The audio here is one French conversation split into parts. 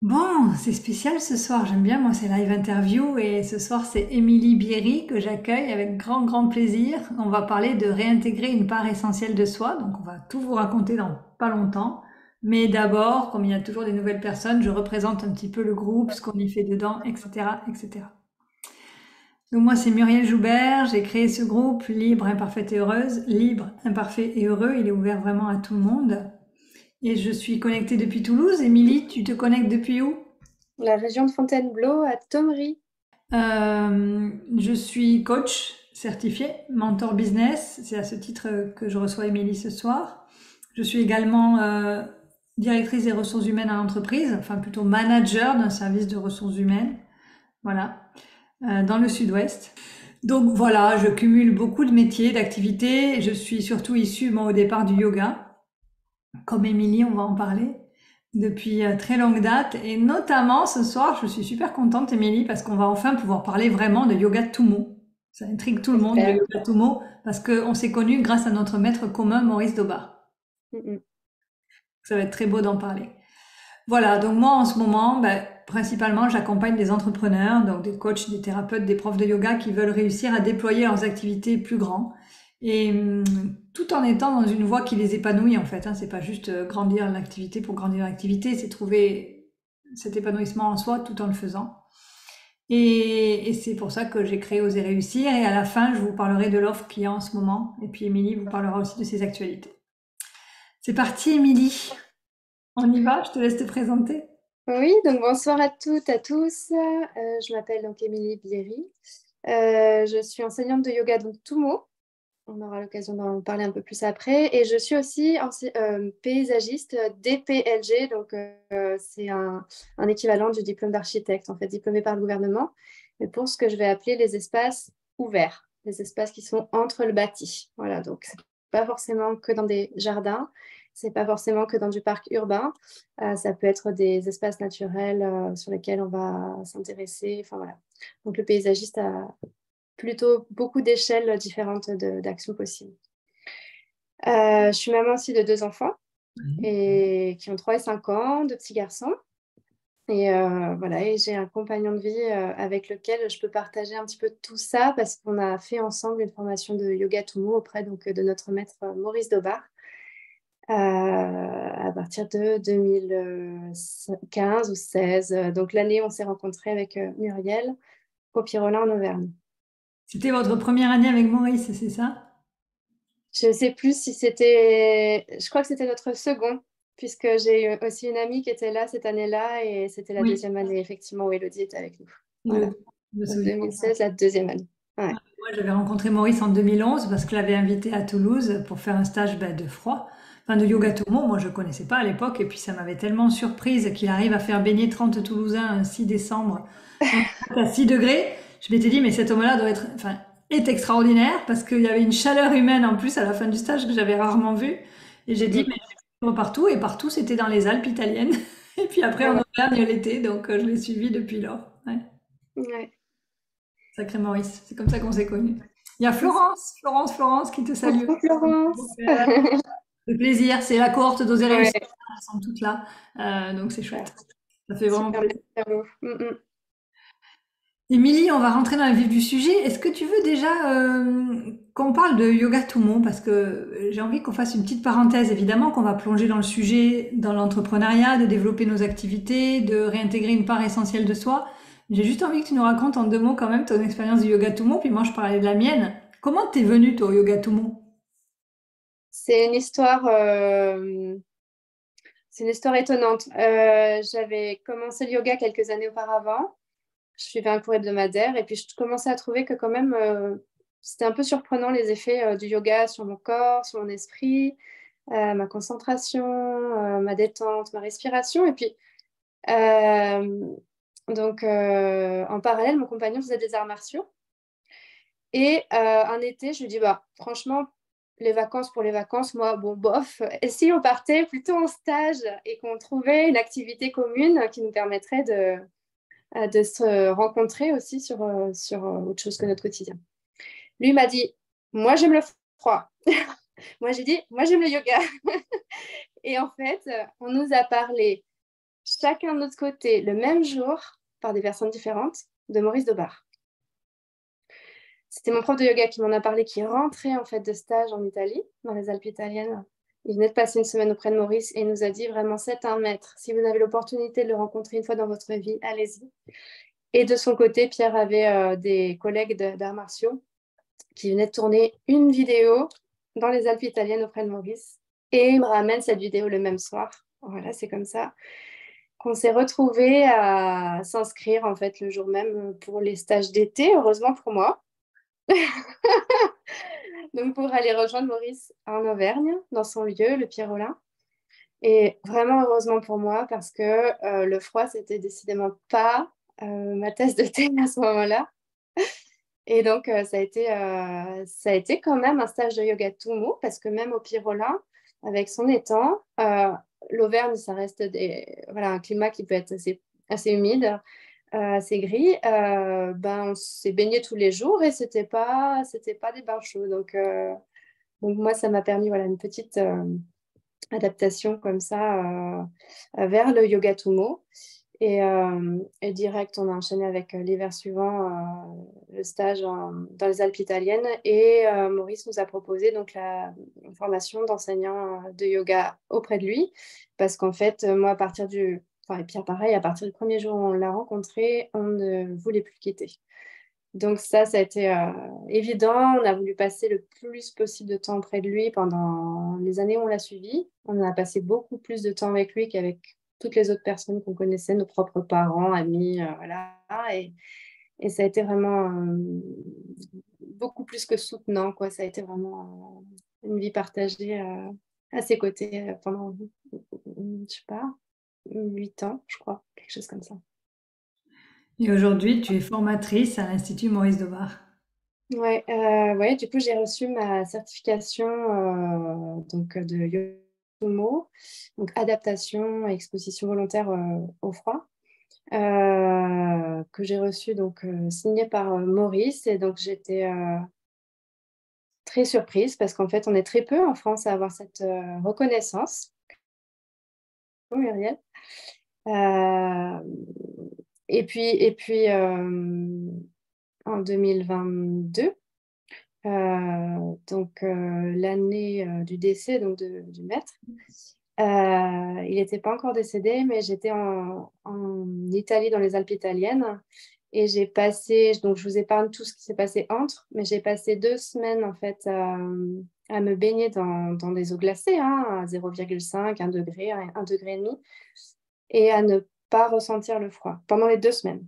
Bon, c'est spécial ce soir. J'aime bien, moi, c'est live interview et ce soir, c'est Émilie Bierry que j'accueille avec grand, grand plaisir. On va parler de réintégrer une part essentielle de soi. Donc, on va tout vous raconter dans pas longtemps. Mais d'abord, comme il y a toujours des nouvelles personnes, je représente un petit peu le groupe, ce qu'on y fait dedans, etc., etc. Donc, moi, c'est Muriel Joubert. J'ai créé ce groupe Libre, Imparfaite et Heureuse. Libre, imparfait et heureux. Il est ouvert vraiment à tout le monde. Et je suis connectée depuis Toulouse. Émilie, tu te connectes depuis où? La région de Fontainebleau à Thomery. Je suis coach certifié, mentor business. C'est à ce titre que je reçois Émilie ce soir. Je suis également directrice des ressources humaines à l'entreprise, enfin plutôt manager d'un service de ressources humaines, voilà, dans le sud-ouest. Donc voilà, je cumule beaucoup de métiers, d'activités. Je suis surtout issue, moi, au départ du yoga. Comme Émilie, on va en parler depuis très longue date. Et notamment ce soir, je suis super contente, Émilie, parce qu'on va enfin pouvoir parler vraiment de yoga Tumo. Ça intrigue tout le monde, le Super. yoga Tumo, parce qu'on s'est connus grâce à notre maître commun, Maurice Dobar. Mm, Ça va être très beau d'en parler. Voilà, donc moi en ce moment, principalement, j'accompagne des entrepreneurs, donc des coachs, des thérapeutes, des profs de yoga qui veulent réussir à déployer leurs activités plus grand et tout en étant dans une voie qui les épanouit en fait. Hein. C'est pas juste grandir l'activité pour grandir l'activité, c'est trouver cet épanouissement en soi tout en le faisant. Et c'est pour ça que j'ai créé Oser réussir. Et à la fin, je vous parlerai de l'offre qu'il y a en ce moment. Et puis Émilie vous parlera aussi de ses actualités. C'est parti, Émilie. On y va, je te laisse te présenter. Oui, donc bonsoir à toutes, à tous. Je m'appelle donc Émilie Bierry. Je suis enseignante de yoga donc Tumo. On aura l'occasion d'en parler un peu plus après. Et je suis aussi paysagiste DPLG, donc c'est un équivalent du diplôme d'architecte, en fait, diplômé par le gouvernement, mais pour ce que je vais appeler les espaces ouverts, les espaces qui sont entre le bâti. Voilà, donc c'est pas forcément que dans des jardins, c'est pas forcément que dans du parc urbain. Ça peut être des espaces naturels sur lesquels on va s'intéresser. Enfin voilà. Donc le paysagiste a plutôt beaucoup d'échelles différentes d'actions possibles. Je suis maman aussi de deux enfants et qui ont 3 et 5 ans, deux petits garçons. Et voilà, et j'ai un compagnon de vie avec lequel je peux partager un petit peu tout ça parce qu'on a fait ensemble une formation de yoga Tumo auprès donc, de notre maître Maurice Dobar à partir de 2015 ou 16. Donc l'année où on s'est rencontrés avec Muriel au Pirola en Auvergne. C'était votre première année avec Maurice, c'est ça? Je ne sais plus si c'était, je crois que c'était notre second, puisque j'ai eu aussi une amie qui était là cette année-là et c'était la Oui, deuxième année, effectivement, où Elodie était avec nous. je Voilà. me Donc souviens. 2016, la deuxième année. Ouais. Moi, j'avais rencontré Maurice en 2011 parce que je l'avais invité à Toulouse pour faire un stage de froid, enfin de yoga Tomo. Moi, je connaissais pas à l'époque et puis ça m'avait tellement surprise qu'il arrive à faire baigner 30 Toulousains un 6 décembre à 6 degrés. Je m'étais dit, mais cet homme-là doit être, enfin, est extraordinaire parce qu'il y avait une chaleur humaine en plus à la fin du stage que j'avais rarement vue. Et j'ai dit, Mm, mais je vais partout et partout c'était dans les Alpes italiennes. Et puis après en mm. Auvergne l'été, donc je l'ai suivi depuis lors. Ouais. Ouais. Ouais. Sacré Maurice, c'est comme ça qu'on s'est connus. Il y a Florence qui te salue. Coucou Florence. Le plaisir, c'est la cohorte d'Oser Ouais, réussir, elles sont toutes là, donc c'est super. chouette. Ça fait vraiment Super plaisir. merci à vous. Mm. Émilie, on va rentrer dans le vif du sujet. Est-ce que tu veux déjà qu'on parle de yoga tout le monde? Parce que j'ai envie qu'on fasse une petite parenthèse, évidemment, qu'on va plonger dans le sujet, dans l'entrepreneuriat, de développer nos activités, de réintégrer une part essentielle de soi. J'ai juste envie que tu nous racontes en deux mots quand même ton expérience du yoga tout le monde, puis moi je parlais de la mienne. Comment t'es venue toi au yoga tout le monde? C'est c'est une histoire étonnante. J'avais commencé le yoga quelques années auparavant. Je suivais un cours hebdomadaire et puis je commençais à trouver que quand même, c'était un peu surprenant les effets du yoga sur mon corps, sur mon esprit, ma concentration, ma détente, ma respiration. Et puis, euh, donc, en parallèle, mon compagnon faisait des arts martiaux. Et un été, je lui dis, bah, franchement, les vacances pour les vacances, moi, bon, bof. Et si on partait plutôt en stage et qu'on trouvait une activité commune qui nous permettrait de se rencontrer aussi sur autre chose que notre quotidien. Lui m'a dit, moi j'aime le froid. Moi j'ai dit, moi j'aime le yoga. Et en fait, on nous a parlé chacun de notre côté, le même jour, par des personnes différentes, de Maurice Dobar. C'était mon prof de yoga qui m'en a parlé, qui rentrait en fait de stage en Italie, dans les Alpes italiennes. Il venait de passer une semaine auprès de Maurice et il nous a dit vraiment, c'est un maître. Si vous avez l'opportunité de le rencontrer une fois dans votre vie, allez-y. Et de son côté, Pierre avait des collègues d'arts martiaux qui venaient de tourner une vidéo dans les Alpes italiennes auprès de Maurice. Et il me ramène cette vidéo le même soir. Voilà, c'est comme ça qu'on s'est retrouvés à s'inscrire en fait le jour même pour les stages d'été, heureusement pour moi. Donc pour aller rejoindre Maurice en Auvergne, dans son lieu, le Pierrolin. Et vraiment heureusement pour moi parce que le froid, c'était décidément pas ma tasse de thé à ce moment-là. Et donc ça a été quand même un stage de yoga tout mou parce que même au Pierrolin, avec son étang, l'Auvergne, ça reste voilà, un climat qui peut être assez humide, assez gris. Ben, on s'est baigné tous les jours et c'était pas des bains chauds. Donc moi, ça m'a permis voilà, une petite adaptation comme ça vers le yoga Tumo. Et direct, on a enchaîné avec l'hiver suivant le stage dans les Alpes italiennes. Et Maurice nous a proposé donc une formation d'enseignant de yoga auprès de lui. Parce qu'en fait, moi, à partir du... Enfin, et Pierre, pareil, à partir du premier jour où on l'a rencontré, on ne voulait plus le quitter. Donc ça a été évident. On a voulu passer le plus possible de temps auprès de lui pendant les années où on l'a suivi. On a passé beaucoup plus de temps avec lui qu'avec toutes les autres personnes qu'on connaissait, nos propres parents, amis, voilà. Et ça a été vraiment beaucoup plus que soutenant, quoi. Ça a été vraiment une vie partagée à ses côtés pendant, je sais pas, 8 ans, je crois, quelque chose comme ça. Et aujourd'hui, tu es formatrice à l'Institut Maurice Dobar. Ouais, du coup, j'ai reçu ma certification donc, de Yomo, donc adaptation et exposition volontaire au froid, que j'ai reçu donc signée par Maurice. Et donc, j'étais très surprise parce qu'en fait, on est très peu en France à avoir cette reconnaissance. Oh, Muriel. Euh, et puis en 2022, donc l'année du décès donc du maître. Il n'était pas encore décédé, mais j'étais en Italie, dans les Alpes italiennes, et j'ai passé, donc je vous épargne tout ce qui s'est passé entre, mais j'ai passé 2 semaines en fait à me baigner dans des eaux glacées, hein, à 0,5, 1 degré, 1 degré et demi, et à ne pas ressentir le froid pendant les 2 semaines.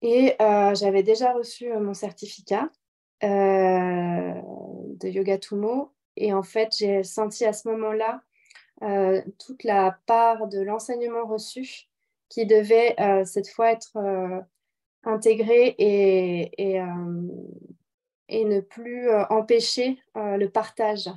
Et j'avais déjà reçu mon certificat de Yoga Tumo. Et en fait, j'ai senti à ce moment-là toute la part de l'enseignement reçu qui devait cette fois être intégré et ne plus empêcher le partage.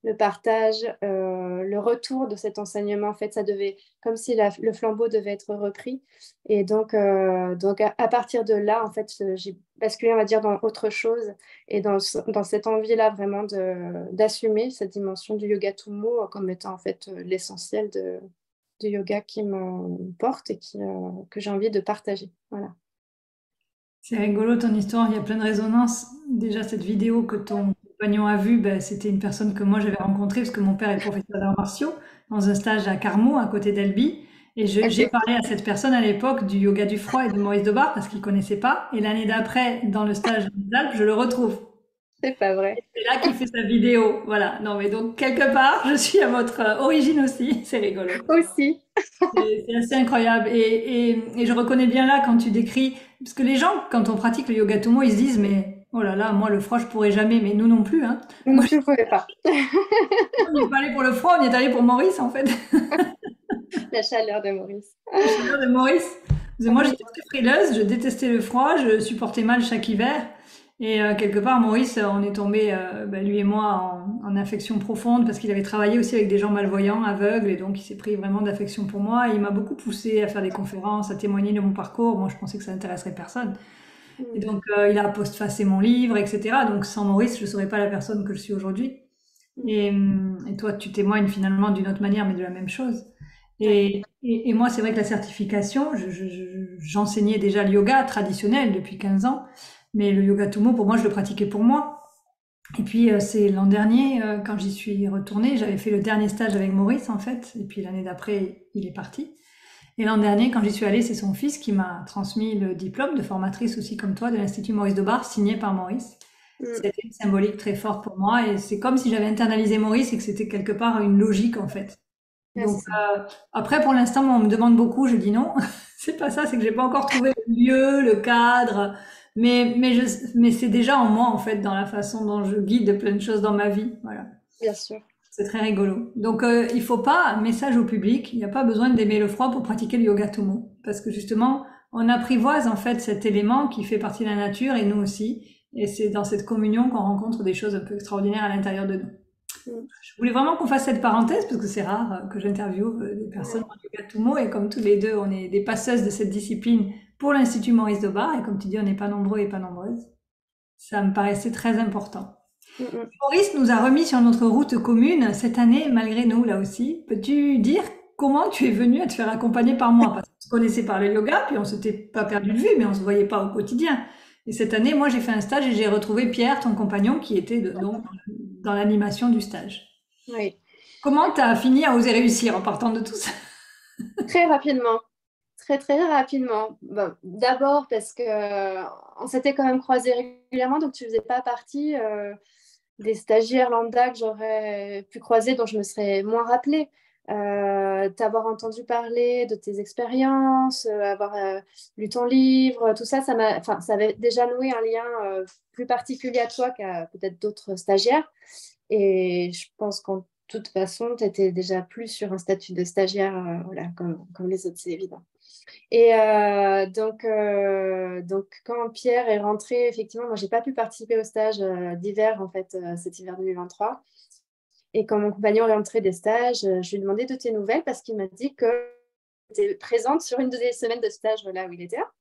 Le retour de cet enseignement, en fait, ça devait, comme si le flambeau devait être repris. Et donc à partir de là, en fait, j'ai basculé, on va dire, dans autre chose et dans cette envie-là vraiment d'assumer cette dimension du yoga Tumo comme étant en fait l'essentiel du yoga qui me porte et que j'ai envie de partager. Voilà. C'est rigolo ton histoire, il y a plein de résonances. Déjà, cette vidéo que ton compagnon a vue, ben, c'était une personne que moi j'avais rencontrée parce que mon père est professeur d'arts martiaux dans un stage à Carmaux, à côté d'Albi. Et j'ai Ok, parlé à cette personne à l'époque du yoga du froid et de Maurice Debar parce qu'il connaissait pas. Et l'année d'après, dans le stage des Alpes, je le retrouve. c'est pas vrai. C'est là qu'il fait sa vidéo. Voilà. Non, mais donc, quelque part, je suis à votre origine aussi. C'est rigolo. Aussi. C'est assez incroyable. Et je reconnais bien là quand tu décris, parce que les gens, quand on pratique le yoga Tomo, ils se disent, mais oh là là, moi le froid, je pourrais jamais, mais nous non plus, hein. Non Moi, plus, je ne pouvais pas. on n'y est pas allé pour le froid, on y est allé pour Maurice, en fait. La chaleur de Maurice. La chaleur de Maurice. Parce que moi, j'étais très frileuse, je détestais le froid, je supportais mal chaque hiver. Et quelque part, Maurice, on est tombé, lui et moi, en affection profonde parce qu'il avait travaillé aussi avec des gens malvoyants, aveugles, et donc il s'est pris vraiment d'affection pour moi. Et il m'a beaucoup poussé à faire des conférences, à témoigner de mon parcours. Moi, je pensais que ça n'intéresserait personne. Et donc, il a postfacé mon livre, etc. Donc, sans Maurice, je ne serais pas la personne que je suis aujourd'hui. Et toi, tu témoignes finalement d'une autre manière, mais de la même chose. Ouais. Et moi, c'est vrai que la certification, j'enseignais déjà le yoga traditionnel depuis 15 ans, mais le yoga Tumo, pour moi, je le pratiquais pour moi. Et puis, c'est l'an dernier, quand j'y suis retournée, j'avais fait le dernier stage avec Maurice, en fait, et puis l'année d'après, il est parti. Et l'an dernier, quand j'y suis allée, c'est son fils qui m'a transmis le diplôme de formatrice aussi comme toi de l'Institut Maurice Debar, signé par Maurice. Mm. C'était une symbolique très forte pour moi et c'est comme si j'avais internalisé Maurice et que c'était quelque part une logique en fait. Ouais, c'est Donc ça. après, pour l'instant, moi, on me demande beaucoup, je dis non, c'est pas ça, c'est que j'ai pas encore trouvé le lieu, le cadre, mais c'est déjà en moi en fait, dans la façon dont je guide plein de choses dans ma vie. Voilà. Bien sûr. C'est très rigolo. Donc, il faut pas, un message au public, il n'y a pas besoin d'aimer le froid pour pratiquer le yoga Tumo. Parce que justement, on apprivoise en fait cet élément qui fait partie de la nature et nous aussi. Et c'est dans cette communion qu'on rencontre des choses un peu extraordinaires à l'intérieur de nous. Mm. Je voulais vraiment qu'on fasse cette parenthèse parce que c'est rare que j'interviewe des personnes Ouais. en yoga Tumo et comme tous les deux, on est des passeuses de cette discipline pour l'Institut Maurice Debar et comme tu dis, on n'est pas nombreux et pas nombreuses. Ça me paraissait très important. Mm, mm. Maurice nous a remis sur notre route commune cette année, malgré nous, là aussi. Peux-tu dire comment tu es venu à te faire accompagner par moi? Parce qu'on se connaissait par le yoga, puis on s'était pas perdu de vue, mais on se voyait pas au quotidien. Et cette année, moi, j'ai fait un stage et j'ai retrouvé Pierre, ton compagnon, qui était donc dans l'animation du stage. Oui. Comment tu as fini à oser réussir en partant de tout ça? Très rapidement. Très, très rapidement. Bon, d'abord parce que on s'était quand même croisés régulièrement, donc tu faisais pas partie des stagiaires lambda que j'aurais pu croiser, dont je me serais moins rappelée. T'avoir entendu parler de tes expériences, avoir lu ton livre, tout ça, enfin, ça avait déjà noué un lien plus particulier à toi qu'à peut-être d'autres stagiaires. Et je pense qu'en toute façon, tu étais déjà plus sur un statut de stagiaire, voilà, comme les autres, c'est évident. Et donc, quand Pierre est rentré, effectivement, moi, j'ai pas pu participer au stage d'hiver, en fait, cet hiver 2023. Et quand mon compagnon est rentré des stages, je lui ai demandé de tes nouvelles parce qu'il m'a dit que tu étais présente sur une des semaines de stage là où il était là.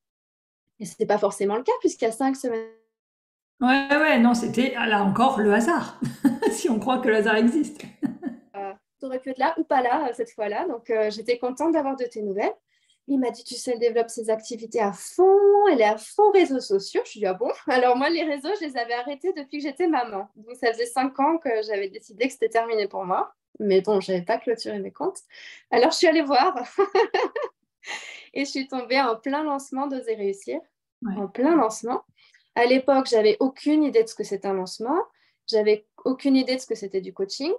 Et ce n'était pas forcément le cas, puisqu'il y a 5 semaines. Ouais, ouais, non, c'était là encore le hasard, si on croit que le hasard existe. Tu aurais pu être là ou pas là cette fois-là. Donc, j'étais contente d'avoir de tes nouvelles. Il m'a dit, tu sais, elle développe ses activités à fond, elle est à fond réseaux sociaux. Je lui ai dit, ah bon? Alors moi, les réseaux, je les avais arrêtés depuis que j'étais maman. Donc ça faisait 5 ans que j'avais décidé que c'était terminé pour moi. Mais bon, je n'avais pas clôturé mes comptes. Alors je suis allée voir et je suis tombée en plein lancement d'Oser réussir. Ouais. En plein lancement. À l'époque, j'avais aucune idée de ce que c'était un lancement. J'avais aucune idée de ce que c'était du coaching.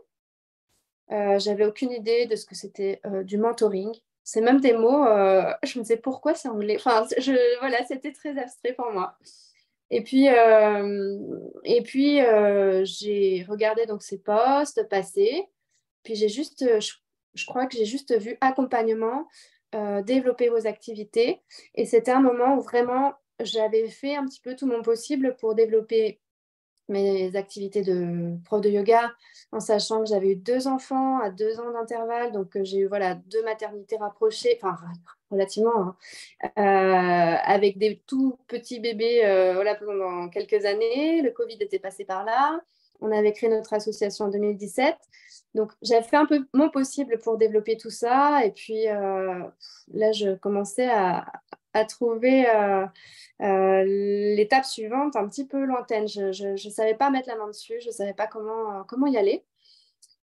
J'avais aucune idée de ce que c'était du mentoring. C'est même des mots, je me disais pourquoi c'est anglais. Enfin, voilà, c'était très abstrait pour moi. Et puis, j'ai regardé donc ces posts passer. Puis je crois que j'ai juste vu accompagnement, développer vos activités. Et c'était un moment où vraiment j'avais fait un petit peu tout mon possible pour développer mes activités de prof de yoga, en sachant que j'avais eu 2 enfants à 2 ans d'intervalle, donc j'ai eu voilà 2 maternités rapprochées, enfin relativement, hein, avec des tout petits bébés voilà, pendant quelques années. Le Covid était passé par là. On avait créé notre association en 2017. Donc, j'avais fait un peu mon possible pour développer tout ça. Et puis, là, je commençais à trouver l'étape suivante un petit peu lointaine. Je ne savais pas mettre la main dessus, je ne savais pas comment y aller.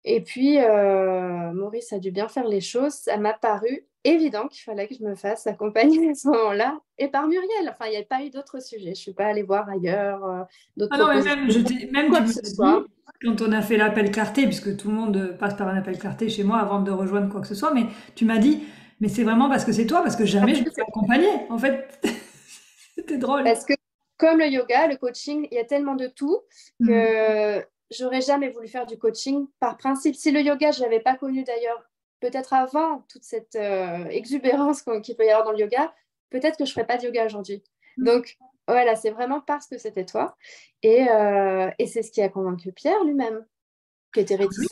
Et puis, Maurice a dû bien faire les choses. Ça m'a paru évident qu'il fallait que je me fasse accompagner à ce moment-là. Et par Muriel, enfin, il n'y a pas eu d'autres sujets. Je ne suis pas allée voir ailleurs d'autres Ah non, mais propositions, même quoi tu que me ce l'as soit. dit, quand on a fait l'appel clarté, puisque tout le monde passe par un appel clarté chez moi avant de rejoindre quoi que ce soit, mais tu m'as dit, mais c'est vraiment parce que c'est toi, parce que jamais je me fais accompagner. En fait, c'était drôle. Parce que comme le yoga, le coaching, il y a tellement de tout Hmm. que j'aurais jamais voulu faire du coaching par principe. Si le yoga, je l'avais pas connu d'ailleurs, peut-être avant toute cette exubérance qu'il peut y avoir dans le yoga, peut-être que je ferais pas de yoga aujourd'hui. Donc voilà, c'est vraiment parce que c'était toi. Et c'est ce qui a convaincu Pierre lui-même, qui était réticent.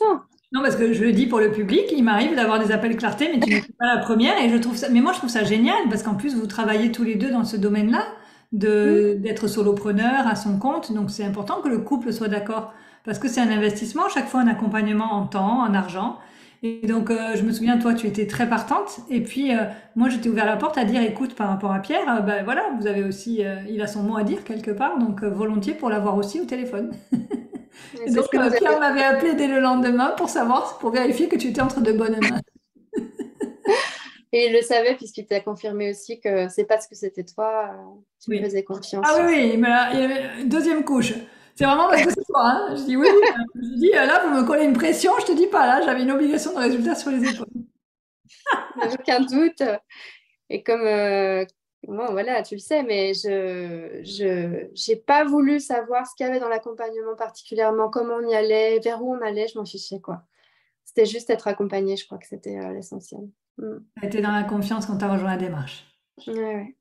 Non, parce que je le dis pour le public, il m'arrive d'avoir des appels clarté, mais tu n'étais pas la première, et je trouve ça, mais moi je trouve ça génial, parce qu'en plus vous travaillez tous les deux dans ce domaine-là, Mm. d'être solopreneur à son compte, donc c'est important que le couple soit d'accord, parce que c'est un investissement, chaque fois un accompagnement en temps, en argent, Et donc, je me souviens, toi, tu étais très partante. Et puis, moi, je t'ai ouvert la porte à dire, écoute, par rapport à Pierre, ben voilà, vous avez aussi, il a son mot à dire quelque part, donc volontiers pour l'avoir aussi au téléphone. Et Et c'est donc, ce que nous Pierre avions. m'avait appelé dès le lendemain pour savoir, pour vérifier que tu étais entre de bonnes mains. Et il le savait puisqu'il t'a confirmé aussi que c'est parce que c'était toi, tu me Oui. faisais Ah confiance oui, sur ça. oui, mais là, il y avait une deuxième couche. C'est vraiment parce que c'est toi, hein. Je dis oui, je dis là, vous me collez une pression, je te dis pas, là, j'avais une obligation de résultat sur les épaules. Il n'y a aucun doute. Et comme, bon, voilà, tu le sais, mais je j'ai pas voulu savoir ce qu'il y avait dans l'accompagnement particulièrement, comment on y allait, vers où on allait, je m'en fichais, quoi. C'était juste être accompagnée, je crois que c'était l'essentiel. Mm. Tu été dans la confiance quand tu as rejoint la démarche. Ouais, ouais.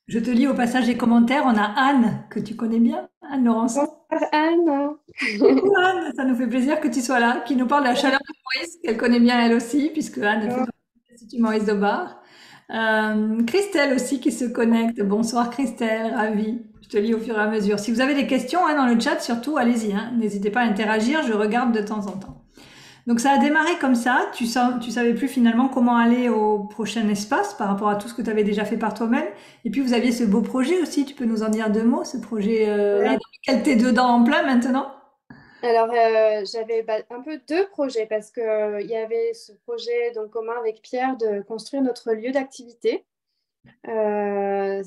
Je te lis au passage des commentaires, on a Anne, que tu connais bien, Anne Laurençon. Bonsoir Anne. Coucou Anne, ça nous fait plaisir que tu sois là, qui nous parle de la chaleur de Maurice, qu'elle connaît bien elle aussi, puisque Anne elle fait partie de l'Institut Maurice de Bar. Christelle aussi qui se connecte. Bonsoir Christelle, ravie. Je te lis au fur et à mesure. Si vous avez des questions hein, dans le chat, surtout, allez-y. Hein. N'hésitez pas à interagir, je regarde de temps en temps. Donc ça a démarré comme ça, tu savais plus finalement comment aller au prochain espace par rapport à tout ce que tu avais déjà fait par toi-même. Et puis vous aviez ce beau projet aussi, tu peux nous en dire deux mots, ce projet là Ouais. dans lequel tu es dedans en plein maintenant? Alors, j'avais un peu deux projets parce que, il y avait ce projet donc, commun avec Pierre de construire notre lieu d'activité. Euh,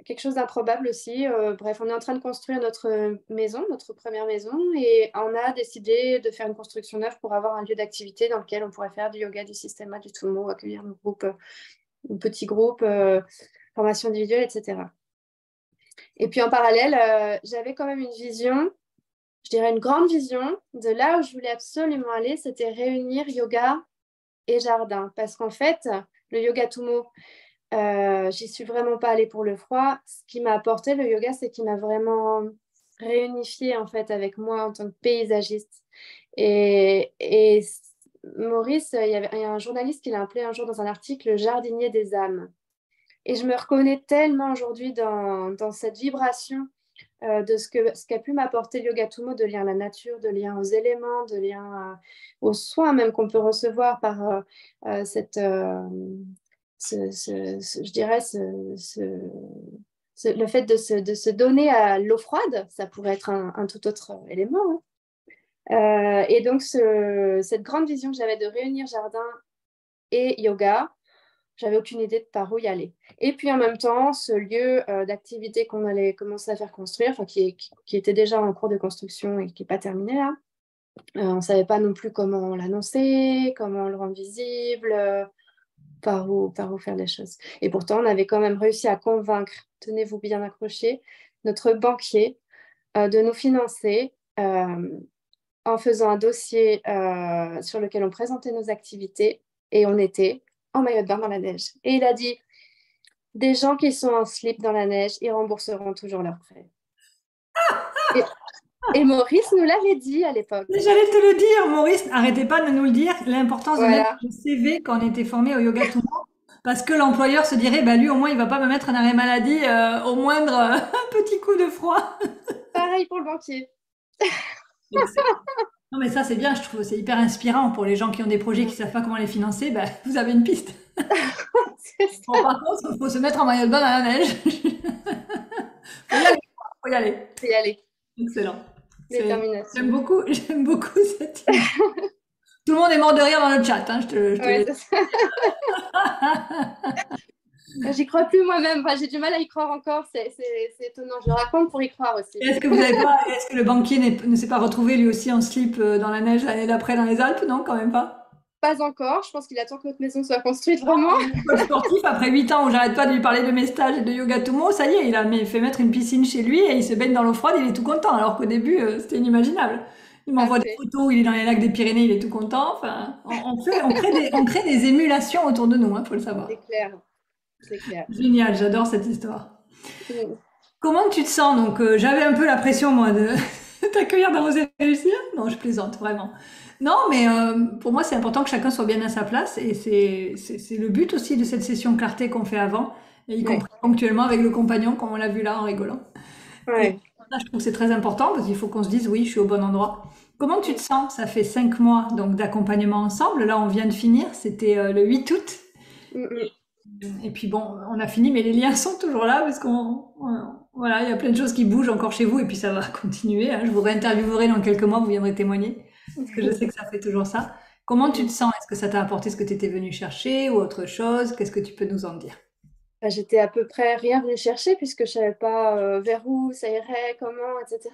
Quelque chose d'improbable aussi. Bref, on est en train de construire notre maison, notre première maison, et on a décidé de faire une construction neuve pour avoir un lieu d'activité dans lequel on pourrait faire du yoga, du systéma, du Tumo, accueillir nos groupes, nos petits groupes, formation individuelle, etc. Et puis en parallèle, j'avais quand même une vision, je dirais une grande vision de là où je voulais absolument aller, c'était réunir yoga et jardin. Parce qu'en fait, le yoga Tumo, j'y suis vraiment pas allée pour le froid. Ce qui m'a apporté le yoga, c'est qu'il m'a vraiment réunifié en fait avec moi en tant que paysagiste. Et Maurice, il y a un journaliste qui l'a appelé un jour dans un article le jardinier des âmes. Et je me reconnais tellement aujourd'hui dans cette vibration de ce qu'a pu m'apporter le yoga Tumo, de lien à la nature, de lien aux éléments, de lien aux soins même qu'on peut recevoir par cette, je dirais, le fait de se donner à l'eau froide, ça pourrait être un tout autre élément. Hein. Et donc, cette grande vision que j'avais de réunir jardin et yoga, j'avais aucune idée de par où y aller. Et puis en même temps, ce lieu d'activité qu'on allait commencer à faire construire, enfin, qui était déjà en cours de construction et qui n'est pas terminé là, on ne savait pas non plus comment l'annoncer, comment le rendre visible, par où faire les choses. Et pourtant, on avait quand même réussi à convaincre, tenez-vous bien accrochés, notre banquier de nous financer en faisant un dossier sur lequel on présentait nos activités et on était en maillot de bain dans la neige. Et il a dit, des gens qui sont en slip dans la neige, ils rembourseront toujours leurs prêts. Et Maurice nous l'avait dit à l'époque. Mais j'allais te le dire, Maurice, arrêtez pas de nous le dire, l'importance de mettre Voilà. le CV quand on était formé au yoga Tumo, parce que l'employeur se dirait, bah lui au moins il va pas me mettre un arrêt maladie au moindre petit coup de froid. Pareil pour le banquier. Excellent. Non mais ça c'est bien, je trouve, c'est hyper inspirant pour les gens qui ont des projets qui savent pas comment les financer, bah, vous avez une piste. C'est Bon, ça. par contre, il faut se mettre en maillot de bain dans la neige. Faut y aller, faut y aller. C'est y aller. Excellent. Détermination. J'aime beaucoup cette image. Tout le monde est mort de rire dans le chat, hein, je te Ouais, l'ai c'est ça. J'y crois plus moi-même. Enfin, j'ai du mal à y croire encore. C'est étonnant. Je le raconte pour y croire aussi. Est-ce que le banquier ne s'est pas retrouvé lui aussi en slip dans la neige l'année d'après dans les Alpes? Non, quand même pas. Pas encore. Je pense qu'il attend que notre maison soit construite vraiment. Mon coach sportif, après 8 ans où j'arrête pas de lui parler de mes stages et de yoga Tumo, ça y est, il a fait mettre une piscine chez lui et il se baigne dans l'eau froide, il est tout content. Alors qu'au début, c'était inimaginable. Il Ah, m'envoie des photos, il est dans les lacs des Pyrénées, il est tout content. Enfin, on crée des émulations autour de nous, hein, faut le c'est savoir. clair. C'est clair. Génial, j'adore cette histoire. Mm. Comment tu te sens? Donc, j'avais un peu la pression, moi, de t'accueillir dans Oser réussir. Non, je plaisante, vraiment. Non, mais pour moi, c'est important que chacun soit bien à sa place. Et c'est le but aussi de cette session clarté qu'on fait avant, et y Ouais. compris ponctuellement avec le compagnon, comme on l'a vu là en rigolant. Et Ouais. Ça, je trouve que c'est très important parce qu'il faut qu'on se dise oui, je suis au bon endroit. Comment tu te sens? Ça fait 5 mois donc d'accompagnement ensemble. Là, on vient de finir. C'était le 8 août. Mm, mm. Et puis bon, on a fini, mais les liens sont toujours là parce voilà, il y a plein de choses qui bougent encore chez vous et puis ça va continuer, hein. Je vous réinterviewerai dans quelques mois, vous viendrez témoigner parce que je sais que ça fait toujours ça. Comment tu te sens? Est-ce que ça t'a apporté ce que tu étais venu chercher ou autre chose? Qu'est-ce que tu peux nous en dire? Bah, j'étais à peu près rien venue chercher puisque je savais pas vers où ça irait, comment, etc.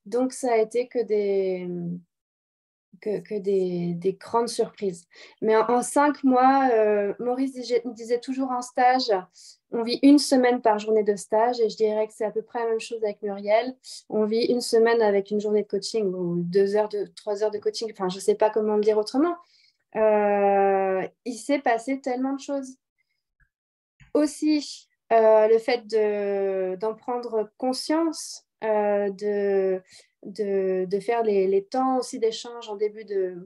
Donc ça a été que des grandes surprises. Mais en 5 mois, Maurice disait toujours en stage, on vit une semaine par journée de stage et je dirais que c'est à peu près la même chose avec Muriel. On vit une semaine avec une journée de coaching ou 2 heures, 3 heures de coaching. Enfin, je ne sais pas comment le dire autrement. Il s'est passé tellement de choses. Aussi, le fait d'en prendre conscience, de faire les temps aussi d'échange en début de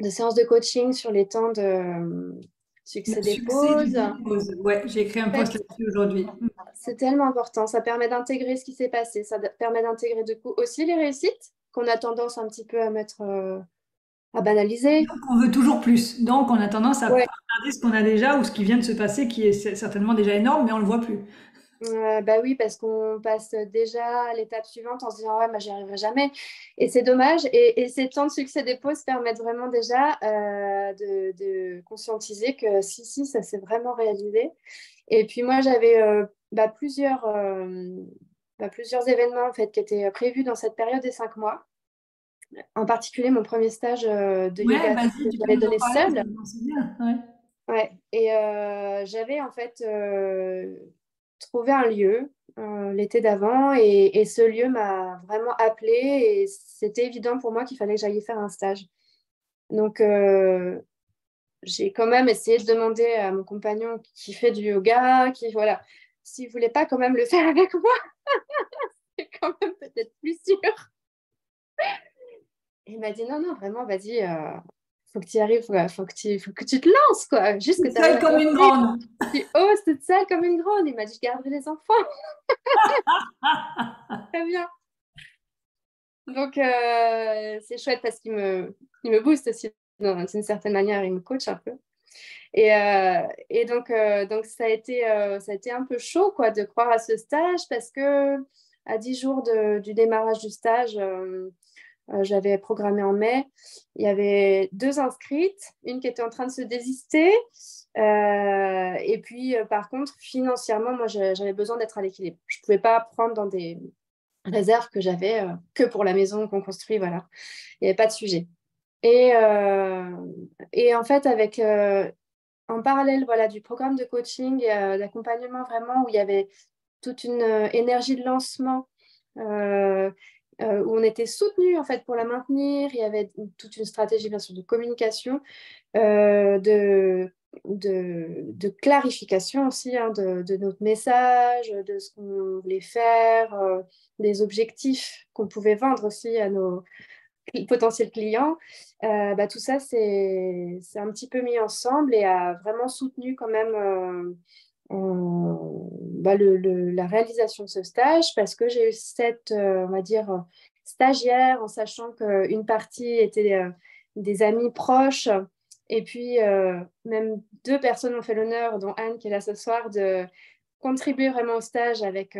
séance de coaching sur les temps de Le succès des succès du pauses. dépose. Ouais, j'ai écrit un En post fait, là-dessus aujourd'hui. c'est tellement important. Ça permet d'intégrer ce qui s'est passé. Ça permet d'intégrer du coup aussi les réussites qu'on a tendance un petit peu à mettre, à banaliser. Donc, on veut toujours plus. Donc, on a tendance à Ouais. regarder ce qu'on a déjà ou ce qui vient de se passer, qui est certainement déjà énorme, mais on le voit plus. Bah oui, parce qu'on passe déjà à l'étape suivante en se disant ouais, bah, j'y arriverai jamais. Et c'est dommage. Et ces temps de succès des pauses permettent vraiment déjà de conscientiser que si, ça s'est vraiment réalisé. Et puis moi, j'avais plusieurs événements en fait, qui étaient prévus dans cette période des 5 mois. En particulier, mon premier stage de Ouais, yoga que vas-y, tu peux j'avais nous en donné parler parce seule. que je m'en souviens. Ouais. Ouais. Et j'avais en fait trouvé un lieu l'été d'avant et ce lieu m'a vraiment appelée et c'était évident pour moi qu'il fallait que j'aille y faire un stage. Donc j'ai quand même essayé de demander à mon compagnon qui fait du yoga, qui voilà, s'il voulait pas quand même le faire avec moi, c'est quand même peut-être plus sûr. Et il m'a dit non, non, vraiment, vas-y, faut que tu y arrives, faut que tu te lances, quoi. Juste que Toute tu arrives seule à comme une t'ouvrir. grande. Tu oses toute seule comme une grande. Il m'a dit, je garderai les enfants. Très bien. Donc, c'est chouette parce qu'il me booste aussi d'une certaine manière. Il me coach un peu. Et donc ça a été un peu chaud, quoi, de croire à ce stage parce que à 10 jours du démarrage du stage, j'avais programmé en mai. Il y avait 2 inscrites, une qui était en train de se désister. Et puis, par contre, financièrement, moi, j'avais besoin d'être à l'équilibre. Je ne pouvais pas prendre dans des réserves que j'avais que pour la maison qu'on construit. Voilà. Il n'y avait pas de sujet. Et en fait, en parallèle voilà, du programme de coaching et d'accompagnement vraiment où il y avait toute une énergie de lancement où on était soutenu en fait pour la maintenir. Il y avait toute une stratégie bien sûr de communication, de clarification aussi hein, de notre message, de ce qu'on voulait faire, des objectifs qu'on pouvait vendre aussi à nos potentiels clients. Tout ça, c'est un petit peu mis ensemble et a vraiment soutenu quand même la réalisation de ce stage parce que j'ai eu cette, on va dire, stagiaire en sachant qu'une partie était des amis proches et puis même 2 personnes ont fait l'honneur, dont Anne qui est là ce soir, de contribuer vraiment au stage avec,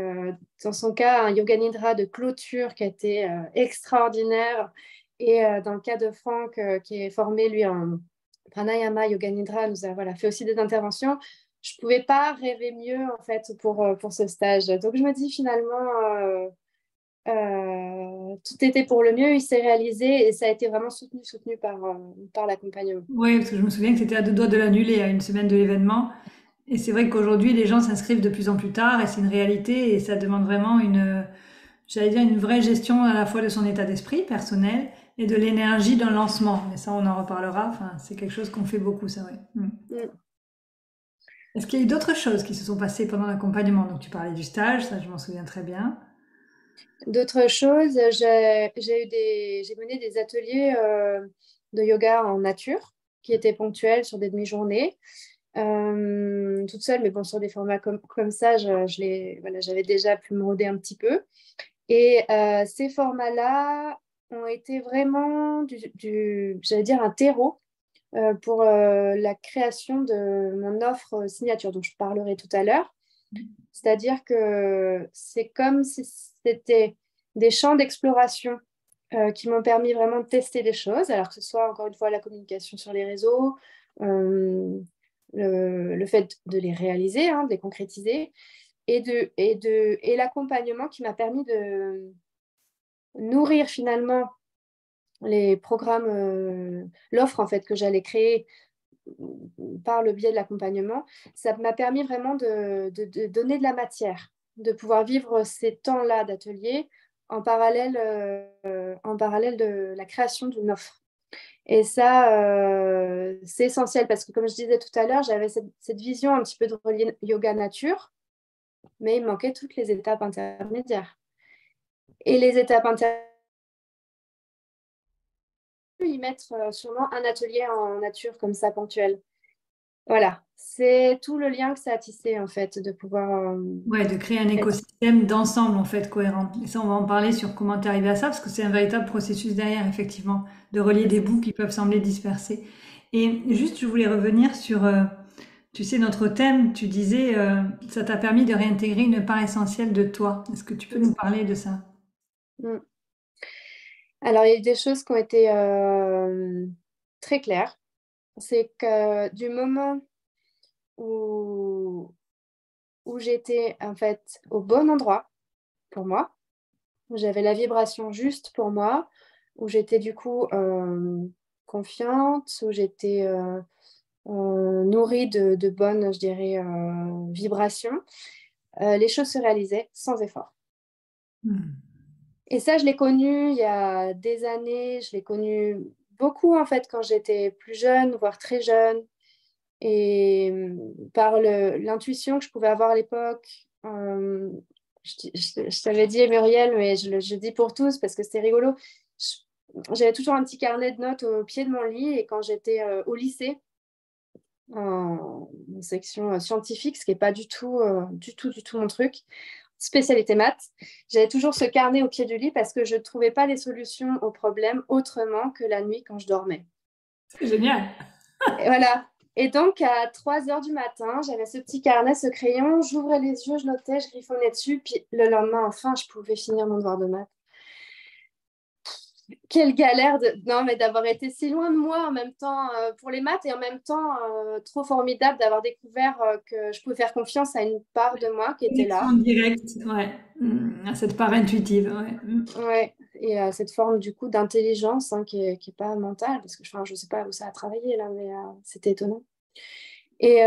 dans son cas, un yoga nidra de clôture qui a été extraordinaire. Et dans le cas de Franck, qui est formé, lui, en pranayama, yoga nidra, nous a voilà, fait aussi des interventions. Je ne pouvais pas rêver mieux, en fait, pour ce stage. Donc, je me dis finalement, tout était pour le mieux, il s'est réalisé et ça a été vraiment soutenu par l'accompagnement. Oui, parce que je me souviens que c'était à 2 doigts de l'annuler à une semaine de l'événement. Et c'est vrai qu'aujourd'hui, les gens s'inscrivent de plus en plus tard et c'est une réalité et ça demande vraiment j'allais dire, une vraie gestion à la fois de son état d'esprit personnel et de l'énergie d'un lancement. Mais ça, on en reparlera. Enfin, c'est quelque chose qu'on fait beaucoup, ça, oui. Mm. Est-ce qu'il y a eu d'autres choses qui se sont passées pendant l'accompagnement? Donc, tu parlais du stage, ça, je m'en souviens très bien. D'autres choses, j'ai mené des ateliers de yoga en nature qui étaient ponctuels sur des demi-journées, toute seule, mais bon, sur des formats comme ça, voilà, j'avais déjà pu me rôder un petit peu. Et ces formats-là ont été vraiment j'allais dire, un terreau pour la création de mon offre signature, dont je parlerai tout à l'heure. C'est-à-dire que c'est comme si c'était des champs d'exploration qui m'ont permis vraiment de tester des choses, alors que ce soit encore une fois la communication sur les réseaux, euh, le fait de les réaliser, hein, de les concrétiser, et l'accompagnement qui m'a permis de nourrir finalement les programmes, l'offre en fait que j'allais créer par le biais de l'accompagnement. Ça m'a permis vraiment de donner de la matière, de pouvoir vivre ces temps-là d'atelier en parallèle de la création d'une offre. Et ça, c'est essentiel parce que, comme je disais tout à l'heure, j'avais cette vision un petit peu de relier yoga nature, mais il manquait toutes les étapes intermédiaires. Et les étapes intermédiaires, y mettre sûrement un atelier en nature comme ça, ponctuel. Voilà, c'est tout le lien que ça a tissé en fait, de pouvoir Ouais, de créer un être. écosystème d'ensemble en fait cohérent. Et ça, on va en parler sur comment tu es arrivé à ça, parce que c'est un véritable processus derrière, effectivement, de relier des bouts qui peuvent sembler dispersés. Et juste, je voulais revenir sur, tu sais, notre thème. Tu disais, ça t'a permis de réintégrer une part essentielle de toi. Est-ce que tu peux nous parler de ça? Mm. Alors, il y a des choses qui ont été très claires. C'est que du moment où, où j'étais en fait au bon endroit pour moi, où j'avais la vibration juste pour moi, où j'étais du coup confiante, où j'étais nourrie de bonnes, je dirais, vibrations, les choses se réalisaient sans effort. Hmm. Et ça, je l'ai connu il y a des années, je l'ai connu beaucoup en fait quand j'étais plus jeune, voire très jeune. Et par l'intuition que je pouvais avoir à l'époque, je t'avais dit Muriel, mais je dis pour tous parce que c'était rigolo. J'avais toujours un petit carnet de notes au pied de mon lit et quand j'étais au lycée, en section scientifique, ce qui n'est pas du tout mon truc, spécialité maths, j'avais toujours ce carnet au pied du lit parce que je ne trouvais pas les solutions aux problèmes autrement que la nuit quand je dormais. C'est génial. Et voilà. Et donc, à 3 heures du matin, j'avais ce petit carnet, ce crayon, j'ouvrais les yeux, je notais, je griffonnais dessus, puis le lendemain, enfin, je pouvais finir mon devoir de maths. Quelle galère non, mais d'avoir été si loin de moi en même temps pour les maths et en même temps trop formidable d'avoir découvert que je pouvais faire confiance à une part de moi qui était Connexion là. directe, ouais. À cette part intuitive, ouais. Ouais. Et cette forme du coup d'intelligence hein, qui est pas mentale, parce que enfin, je ne sais pas où ça a travaillé là, mais c'était étonnant. Et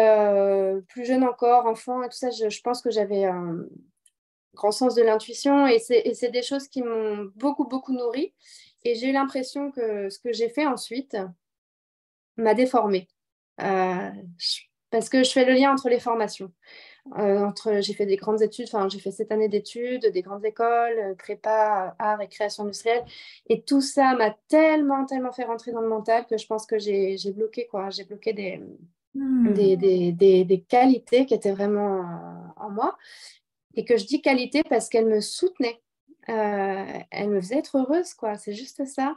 plus jeune encore, enfant et tout ça, je pense que j'avais un grand sens de l'intuition et c'est des choses qui m'ont beaucoup, beaucoup nourrie. Et j'ai eu l'impression que ce que j'ai fait ensuite m'a déformée. Euh, Parce que je fais le lien entre les formations. J'ai fait des grandes études, enfin, j'ai fait 7 années d'études, des grandes écoles, prépa, art et création industrielle. Et tout ça m'a tellement, tellement fait rentrer dans le mental que je pense que j'ai bloqué, quoi. J'ai bloqué Hmm. des qualités qui étaient vraiment en moi. Et que je dis qualité parce qu'elles me soutenaient. Elles me faisaient être heureuse, quoi. C'est juste ça.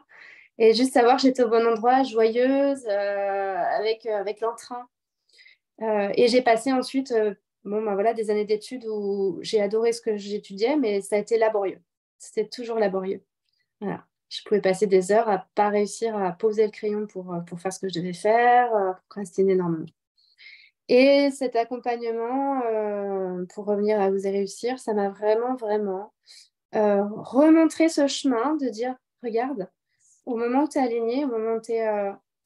Et juste savoir que j'étais au bon endroit, joyeuse, avec l'entrain. Et j'ai passé ensuite bon, ben voilà, des années d'études où j'ai adoré ce que j'étudiais, mais ça a été laborieux. C'était toujours laborieux. Voilà. Je pouvais passer des heures à pas réussir à poser le crayon pour faire ce que je devais faire, procrastiner énormément. Et cet accompagnement, pour revenir à Oser réussir, ça m'a vraiment, vraiment remontré ce chemin de dire, regarde, au moment où tu es aligné, au moment où tu es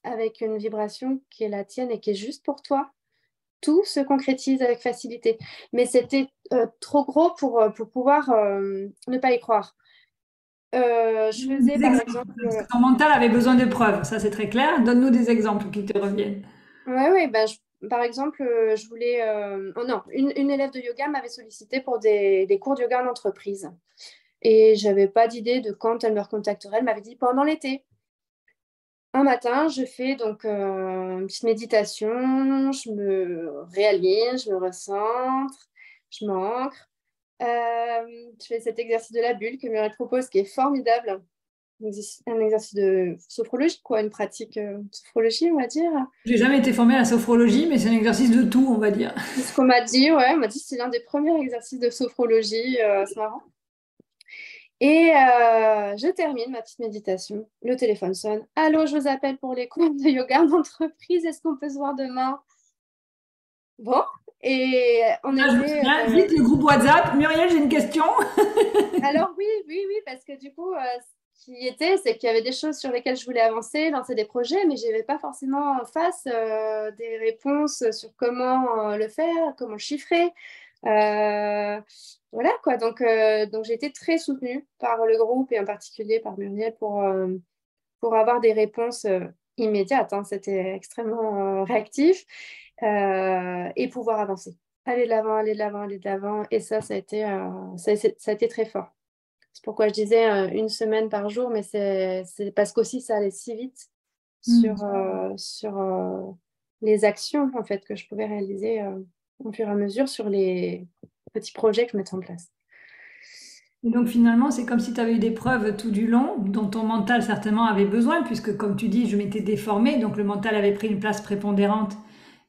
avec une vibration qui est la tienne et qui est juste pour toi, tout se concrétise avec facilité. Mais c'était trop gros pour pouvoir ne pas y croire. Je faisais Des par exemples, exemple. parce que ton mental avait besoin de preuves, ça c'est très clair. Donne-nous des exemples qui te reviennent. Ouais, bah, par exemple, je voulais. Oh non, une élève de yoga m'avait sollicité pour des cours de yoga en entreprise. Et j'avais pas d'idée de quand elle me recontacterait. Elle m'avait dit pendant l'été. Un matin, je fais donc une petite méditation, je me réaligne, je me recentre, je m'ancre. Je fais cet exercice de la bulle que Muriel propose, qui est formidable. Un exercice de sophrologie, quoi, une pratique de sophrologie, on va dire. J'ai jamais été formée à la sophrologie, mais c'est un exercice de tout, on va dire. C'est ce qu'on m'a dit, ouais, on m'a dit que c'est l'un des premiers exercices de sophrologie, c'est marrant. Et je termine ma petite méditation. Le téléphone sonne. Allô, je vous appelle pour les cours de yoga d'entreprise. Est-ce qu'on peut se voir demain? Bon, et on Là, je me était. souviens, vite le groupe WhatsApp. Muriel, j'ai une question. Alors oui, parce que du coup, ce qui était, c'est qu'il y avait des choses sur lesquelles je voulais avancer, lancer des projets, mais je n'avais pas forcément en face des réponses sur comment le faire, comment le chiffrer. Voilà quoi, donc j'ai été très soutenue par le groupe et en particulier par Muriel pour avoir des réponses immédiates, hein. C'était extrêmement réactif et pouvoir avancer. Aller de l'avant, aller de l'avant, aller de l'avant. Et ça a été, ça a été très fort. C'est pourquoi je disais une semaine par jour, mais c'est parce qu'aussi ça allait si vite sur les actions en fait, que je pouvais réaliser au fur et à mesure sur les petits projets que je mettais en place. Et donc finalement, c'est comme si tu avais eu des preuves tout du long, dont ton mental certainement avait besoin, puisque comme tu dis, je m'étais déformée, donc le mental avait pris une place prépondérante.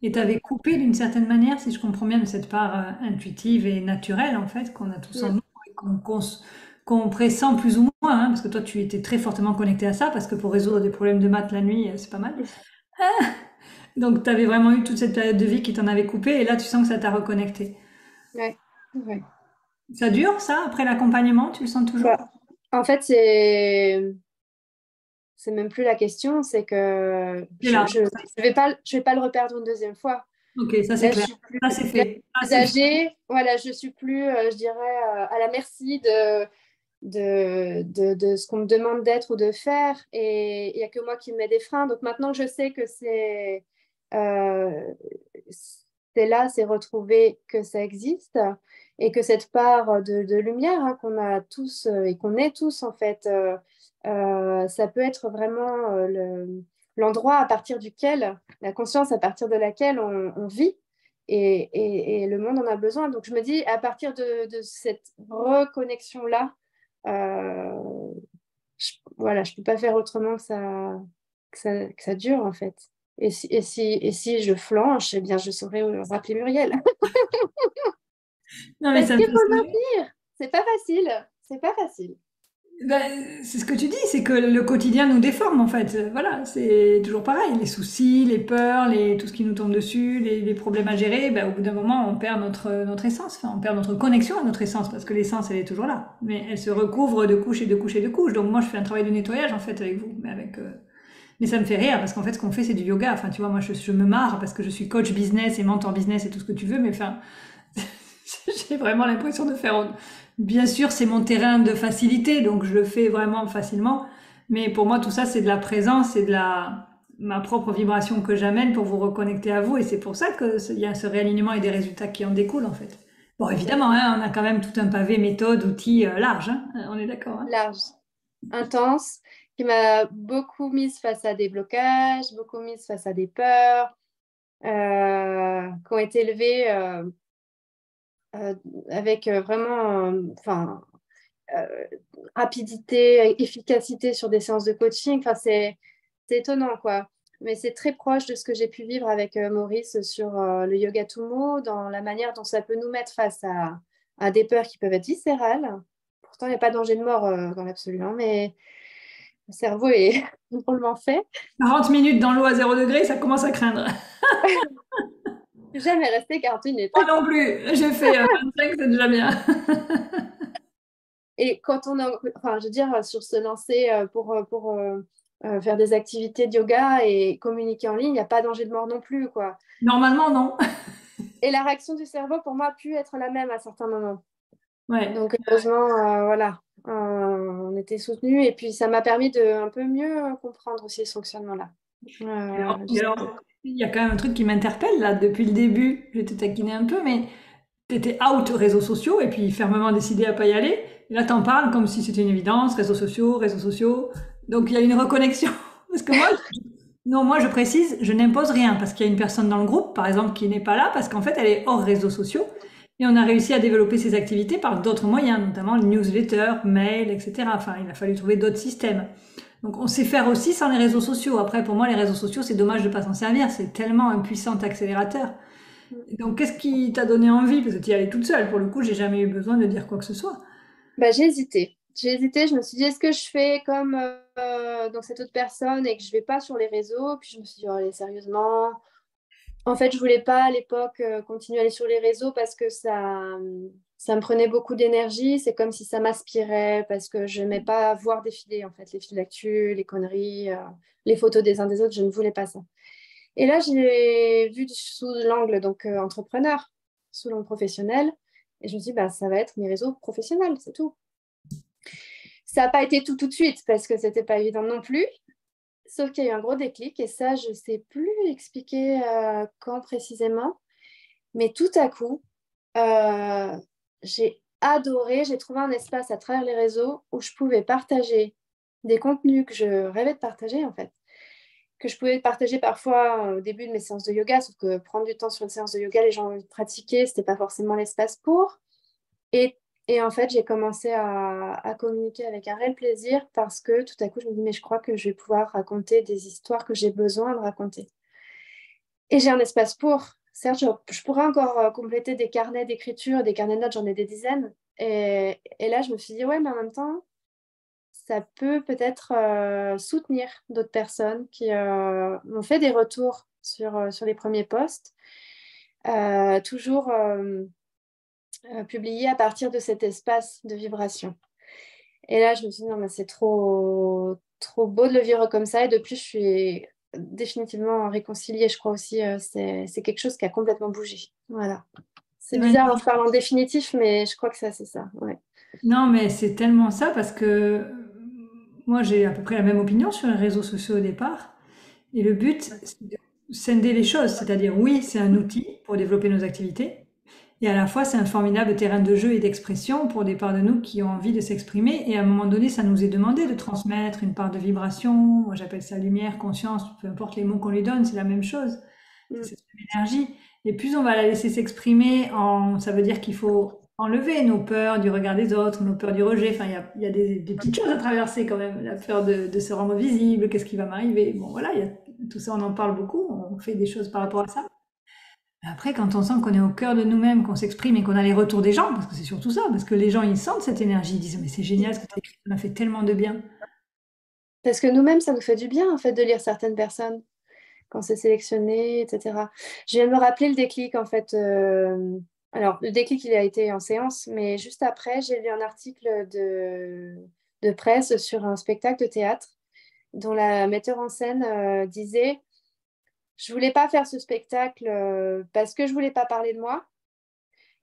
Et tu avais coupé d'une certaine manière, si je comprends bien, de cette part intuitive et naturelle, en fait, qu'on a tous en nous, et qu'on pressent plus ou moins, hein, parce que toi, tu étais très fortement connecté à ça, parce que pour résoudre des problèmes de maths la nuit, c'est pas mal. Donc tu avais vraiment eu toute cette période de vie qui t'en avait coupé, et là, tu sens que ça t'a reconnecté. Ouais, ouais. Ça dure, ça, après l'accompagnement, tu le sens toujours? Bah, en fait, c'est même plus la question, c'est que C'est là. je vais pas le reperdre une deuxième fois. Ok, ça c'est Là, je clair. suis Ça c'est là, fait. je Ça suis c'est fait. âgée, voilà, je suis plus, je dirais, à la merci de ce qu'on me demande d'être ou de faire, et il n'y a que moi qui me mets des freins. Donc maintenant que je sais que euh, c'est là, c'est retrouver que ça existe, et que cette part de lumière hein, qu'on a tous et qu'on est tous en fait, ça peut être vraiment l'endroit à partir duquel, la conscience à partir de laquelle on vit. Et le monde en a besoin. Donc je me dis, à partir de cette reconnexion-là, voilà, je ne peux pas faire autrement que ça dure en fait. Et si je flanche, eh bien, je saurais rappeler Muriel. Non mais Parce ça me qu'il fait faut le sourire. maintenir. C'est pas facile. C'est pas facile. C'est ce que tu dis, c'est que le quotidien nous déforme en fait. Voilà, c'est toujours pareil. Les soucis, les peurs, tout ce qui nous tombe dessus, les problèmes à gérer, ben, au bout d'un moment, on perd notre essence. Enfin, on perd notre connexion à notre essence parce que l'essence, elle est toujours là. Mais elle se recouvre de couches et de couches et de couches. Donc moi, je fais un travail de nettoyage en fait avec vous. Mais ça me fait rire parce qu'en fait, ce qu'on fait, c'est du yoga. Enfin, tu vois, moi, je me marre parce que je suis coach business et mentor business et tout ce que tu veux. Mais enfin, j'ai vraiment l'impression de faire. Bien sûr, c'est mon terrain de facilité, donc je le fais vraiment facilement. Mais pour moi, tout ça, c'est de la présence, c'est de ma propre vibration que j'amène pour vous reconnecter à vous. Et c'est pour ça qu'il y a ce réalignement et des résultats qui en découlent, en fait. Bon, évidemment, hein, on a quand même tout un pavé méthode, outils large. Hein, on est d'accord. Hein. Large, intense, qui m'a beaucoup mise face à des blocages, beaucoup mise face à des peurs, qui ont été élevées avec vraiment, euh, rapidité, efficacité sur des séances de coaching. Enfin, c'est étonnant, quoi. Mais c'est très proche de ce que j'ai pu vivre avec Maurice sur le yoga Tumo, dans la manière dont ça peut nous mettre face à des peurs qui peuvent être viscérales. Pourtant, il n'y a pas de danger de mort dans l'absolu, hein, mais le cerveau est drôlement fait. 40 minutes dans l'eau à 0 degré, ça commence à craindre. Jamais resté 40 minutes. Moi non plus, j'ai fait 25, c'est déjà bien. Et quand on a, enfin, je veux dire, sur se lancer pour faire des activités de yoga et communiquer en ligne, il n'y a pas de danger de mort non plus, quoi. Normalement, non. Et la réaction du cerveau, pour moi, a pu être la même à certains moments. Ouais. Donc, heureusement, voilà, on était soutenus. Et puis, ça m'a permis de un peu mieux comprendre aussi ce fonctionnement-là. Alors, il y a quand même un truc qui m'interpelle là depuis le début. Je t'ai taquiné un peu, mais t'étais out réseaux sociaux et puis fermement décidé à pas y aller. Et là, t'en parles comme si c'était une évidence, réseaux sociaux, réseaux sociaux. Donc il y a une reconnexion. Parce que moi, non, moi je précise, je n'impose rien parce qu'il y a une personne dans le groupe, par exemple, qui n'est pas là parce qu'en fait elle est hors réseaux sociaux. Et on a réussi à développer ces activités par d'autres moyens, notamment les newsletters, mails, etc. Enfin, il a fallu trouver d'autres systèmes. Donc, on sait faire aussi sans les réseaux sociaux. Après, pour moi, les réseaux sociaux, c'est dommage de pas s'en servir. C'est tellement un puissant accélérateur. Donc, qu'est-ce qui t'a donné envie? Parce que tu y allais toute seule. Pour le coup, j'ai jamais eu besoin de dire quoi que ce soit. Bah, j'ai hésité. J'ai hésité, je me suis dit, est-ce que je fais comme dans cette autre personne et que je vais pas sur les réseaux? Puis je me suis dit, oh, allez, sérieusement. En fait, je voulais pas à l'époque continuer à aller sur les réseaux parce que ça me prenait beaucoup d'énergie. C'est comme si ça m'aspirait parce que je n'aimais pas voir défiler en fait les fils d'actu, les conneries, les photos des uns des autres. Je ne voulais pas ça. Et là, j'ai vu sous l'angle donc entrepreneur, sous l'angle professionnel. Et je me suis dit, bah, ça va être mes réseaux professionnels, c'est tout. Ça n'a pas été tout de suite parce que c'était pas évident non plus. Sauf qu'il y a eu un gros déclic et ça, je ne sais plus expliquer quand précisément. Mais tout à coup, j'ai adoré, j'ai trouvé un espace à travers les réseaux où je pouvais partager des contenus que je rêvais de partager en fait. Que je pouvais partager parfois au début de mes séances de yoga, sauf que prendre du temps sur une séance de yoga, les gens ont envie de pratiquer, ce n'était pas forcément l'espace pour. Et, et en fait, j'ai commencé à communiquer avec un réel plaisir parce que tout à coup, je me dis, mais je crois que je vais pouvoir raconter des histoires que j'ai besoin de raconter. Et j'ai un espace pour. Certes, je pourrais encore compléter des carnets d'écriture, des carnets de notes, j'en ai des dizaines. Et là, je me suis dit, ouais, mais en même temps, ça peut peut-être soutenir d'autres personnes qui m'ont fait des retours sur les premiers posts, toujours publiés à partir de cet espace de vibration. Et là, je me suis dit, non, mais c'est trop, trop beau de le vivre comme ça. Et depuis, je suis définitivement réconciliée, je crois aussi. C'est quelque chose qui a complètement bougé. Voilà. C'est Ouais, bizarre, je parle en définitif, mais je crois que c'est ça. Ouais. non, mais c'est tellement ça parce que moi, j'ai à peu près la même opinion sur les réseaux sociaux au départ. Et le but, c'est de scinder les choses. C'est-à-dire, oui, c'est un outil pour développer nos activités. Et à la fois, c'est un formidable terrain de jeu et d'expression pour des parts de nous qui ont envie de s'exprimer. Et à un moment donné, ça nous est demandé de transmettre une part de vibration. Moi, j'appelle ça lumière, conscience, peu importe les mots qu'on lui donne, c'est la même chose. C'est cette énergie. Et plus on va la laisser s'exprimer, ça veut dire qu'il faut enlever nos peurs du regard des autres, nos peurs du rejet. Enfin, il y a des petites choses à traverser quand même. La peur de se rendre visible, qu'est-ce qui va m'arriver. Bon, voilà, tout ça, on en parle beaucoup. On fait des choses par rapport à ça. Après, quand on sent qu'on est au cœur de nous-mêmes, qu'on s'exprime et qu'on a les retours des gens, parce que c'est surtout ça, parce que les gens, ils sentent cette énergie, ils disent, mais c'est génial ce que tu as écrit, ça m'a fait tellement de bien. Parce que nous-mêmes, ça nous fait du bien, en fait, de lire certaines personnes quand c'est sélectionné, etc. Je viens de me rappeler le déclic, en fait. Alors, le déclic, il a été en séance, mais juste après, j'ai lu un article de presse sur un spectacle de théâtre dont la metteur en scène disait, je voulais pas faire ce spectacle parce que je voulais pas parler de moi.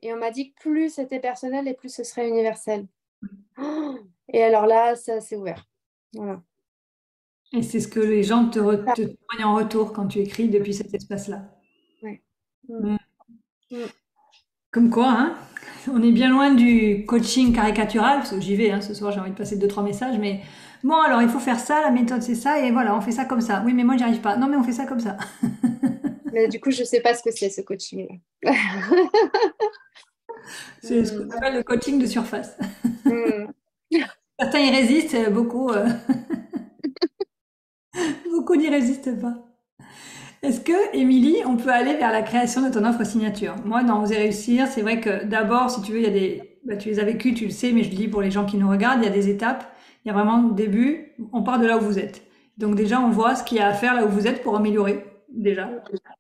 Et on m'a dit que plus c'était personnel et plus ce serait universel. Et alors là, ça s'est ouvert. Voilà. Et c'est ce que les gens te témoignent en retour quand tu écris depuis cet espace-là. Ouais. Mm. Mm. Mm. Comme quoi, hein, on est bien loin du coaching caricatural, parce que j'y vais, hein, ce soir j'ai envie de passer deux, trois messages, mais bon alors il faut faire ça, la méthode c'est ça, et voilà, on fait ça comme ça. Oui mais moi j'y arrive pas. Non mais on fait ça comme ça. Mais du coup, je sais pas ce que c'est ce coaching-là. C'est ce qu'on Mm. appelle le coaching de surface. Mm. Certains y résistent, beaucoup n'y résistent pas. Est-ce que, Émilie, on peut aller vers la création de ton offre signature? Moi, dans Oser réussir, c'est vrai que d'abord, si tu veux, il y a tu les as vécues, tu le sais, mais je le dis pour les gens qui nous regardent, il y a des étapes. Il y a vraiment au début, on part de là où vous êtes. Donc déjà, on voit ce qu'il y a à faire là où vous êtes pour améliorer, déjà.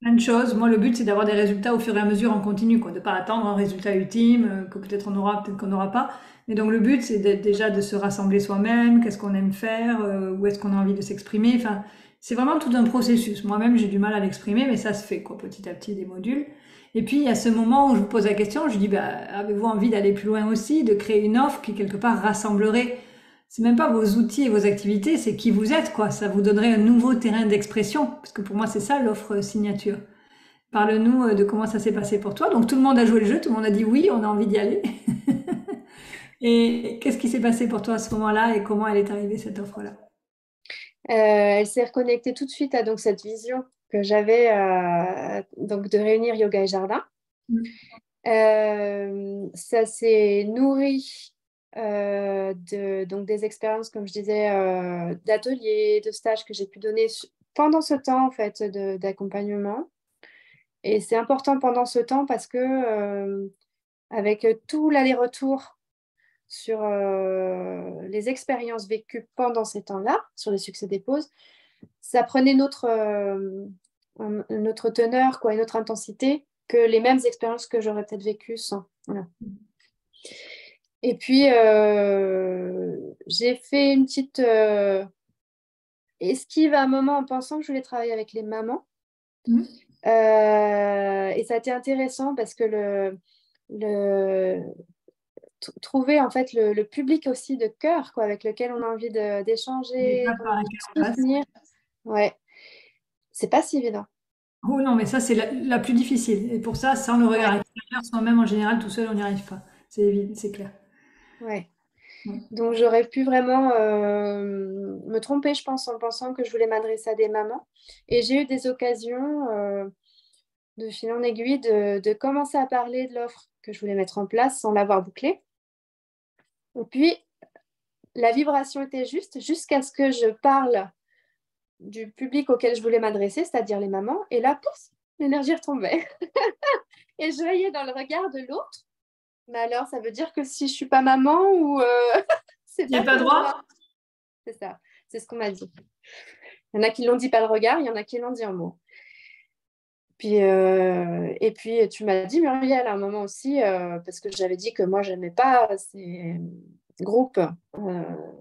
Plein de choses. Moi, le but, c'est d'avoir des résultats au fur et à mesure en continu, quoi. De pas attendre un résultat ultime, que peut-être on aura, peut-être qu'on n'aura pas. Mais donc, le but, c'est déjà de se rassembler soi-même, qu'est-ce qu'on aime faire, où est-ce qu'on a envie de s'exprimer. Enfin, c'est vraiment tout un processus. Moi-même, j'ai du mal à l'exprimer, mais ça se fait, quoi, petit à petit, des modules. Et puis, il y a ce moment où je vous pose la question, je dis, bah, avez-vous envie d'aller plus loin aussi, de créer une offre qui, quelque part, rassemblerait, c'est même pas vos outils et vos activités, c'est qui vous êtes, quoi. Ça vous donnerait un nouveau terrain d'expression. Parce que pour moi, c'est ça, l'offre signature. Parle-nous de comment ça s'est passé pour toi. Donc, tout le monde a joué le jeu, tout le monde a dit oui, on a envie d'y aller. Et qu'est-ce qui s'est passé pour toi à ce moment-là et comment elle est arrivée, cette offre-là? Elle s'est reconnectée tout de suite à donc, cette vision que j'avais donc, de réunir yoga et jardin. Ça s'est nourri donc des expériences, comme je disais, d'ateliers, de stages que j'ai pu donner pendant ce temps en fait d'accompagnement. Et c'est important pendant ce temps parce que avec tout l'aller-retour sur les expériences vécues pendant ces temps-là, sur les succès des pauses, ça prenait notre teneur, quoi, une autre intensité que les mêmes expériences que j'aurais peut-être vécues sans. Voilà. Et puis, j'ai fait une petite esquive à un moment en pensant que je voulais travailler avec les mamans. Mmh. Et ça a été intéressant parce que le, trouver en fait le public aussi de cœur, quoi, avec lequel on a envie Les d'échanger, étapes qu'on a par envie lesquelles on de passe. soutenir. Ouais, c'est pas si évident. Oh non, mais ça, c'est la plus difficile. Et pour ça, sans le regard Ouais, extérieur, sans même en général, tout seul, on n'y arrive pas. C'est évident, c'est clair. ouais. Ouais. Donc j'aurais pu vraiment me tromper, je pense, en pensant que je voulais m'adresser à des mamans. Et j'ai eu des occasions de fil en aiguille de commencer à parler de l'offre que je voulais mettre en place sans l'avoir bouclée. Et puis, la vibration était juste jusqu'à ce que je parle du public auquel je voulais m'adresser, c'est-à-dire les mamans. Et là, pouf, l'énergie retombait. Et je voyais dans le regard de l'autre, mais alors ça veut dire que si je suis pas maman ou c'est Il n'y pas a pas pour droit? moi. C'est ça, c'est ce qu'on m'a dit. Il y en a qui l'ont dit par le regard, il y en a qui l'ont dit en mots. Puis, et puis tu m'as dit, Muriel, à un moment aussi, parce que j'avais dit que moi, je n'aimais pas ces groupes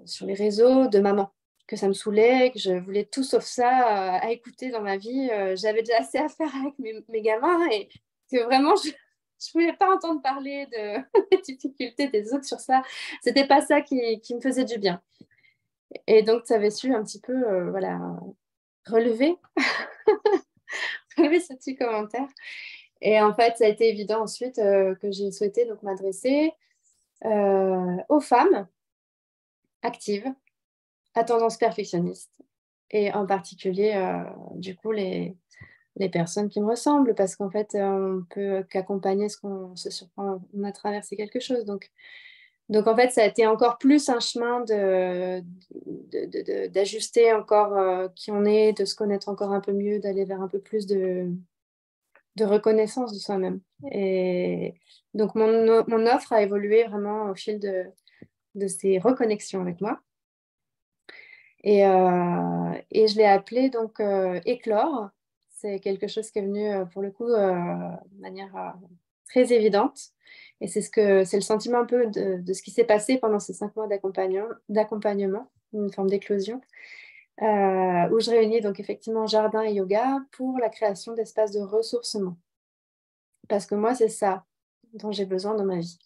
sur les réseaux de mamans, que ça me saoulait, que je voulais tout sauf ça à écouter dans ma vie. J'avais déjà assez à faire avec mes gamins et que vraiment, je ne voulais pas entendre parler des difficultés des autres sur ça. C'était pas ça qui me faisait du bien. Et donc, tu avais su un petit peu voilà, relever, relever ce petit commentaire. Et en fait, ça a été évident ensuite que j'ai souhaité donc m'adresser aux femmes actives à tendance perfectionniste et en particulier du coup les personnes qui me ressemblent parce qu'en fait on peut qu'accompagner ce qu'on se surprend, on a traversé quelque chose donc en fait ça a été encore plus un chemin d'ajuster encore qui on est, de se connaître encore un peu mieux, d'aller vers un peu plus de reconnaissance de soi-même. Et donc, mon offre a évolué vraiment au fil de ces reconnexions avec moi. Et je l'ai appelé donc éclore. C'est quelque chose qui est venu pour le coup de manière très évidente. Et c'est le sentiment un peu de ce qui s'est passé pendant ces 5 mois d'accompagnement, une forme d'éclosion, où je réunis donc effectivement jardin et yoga pour la création d'espaces de ressourcement. Parce que moi, c'est ça dont j'ai besoin dans ma vie.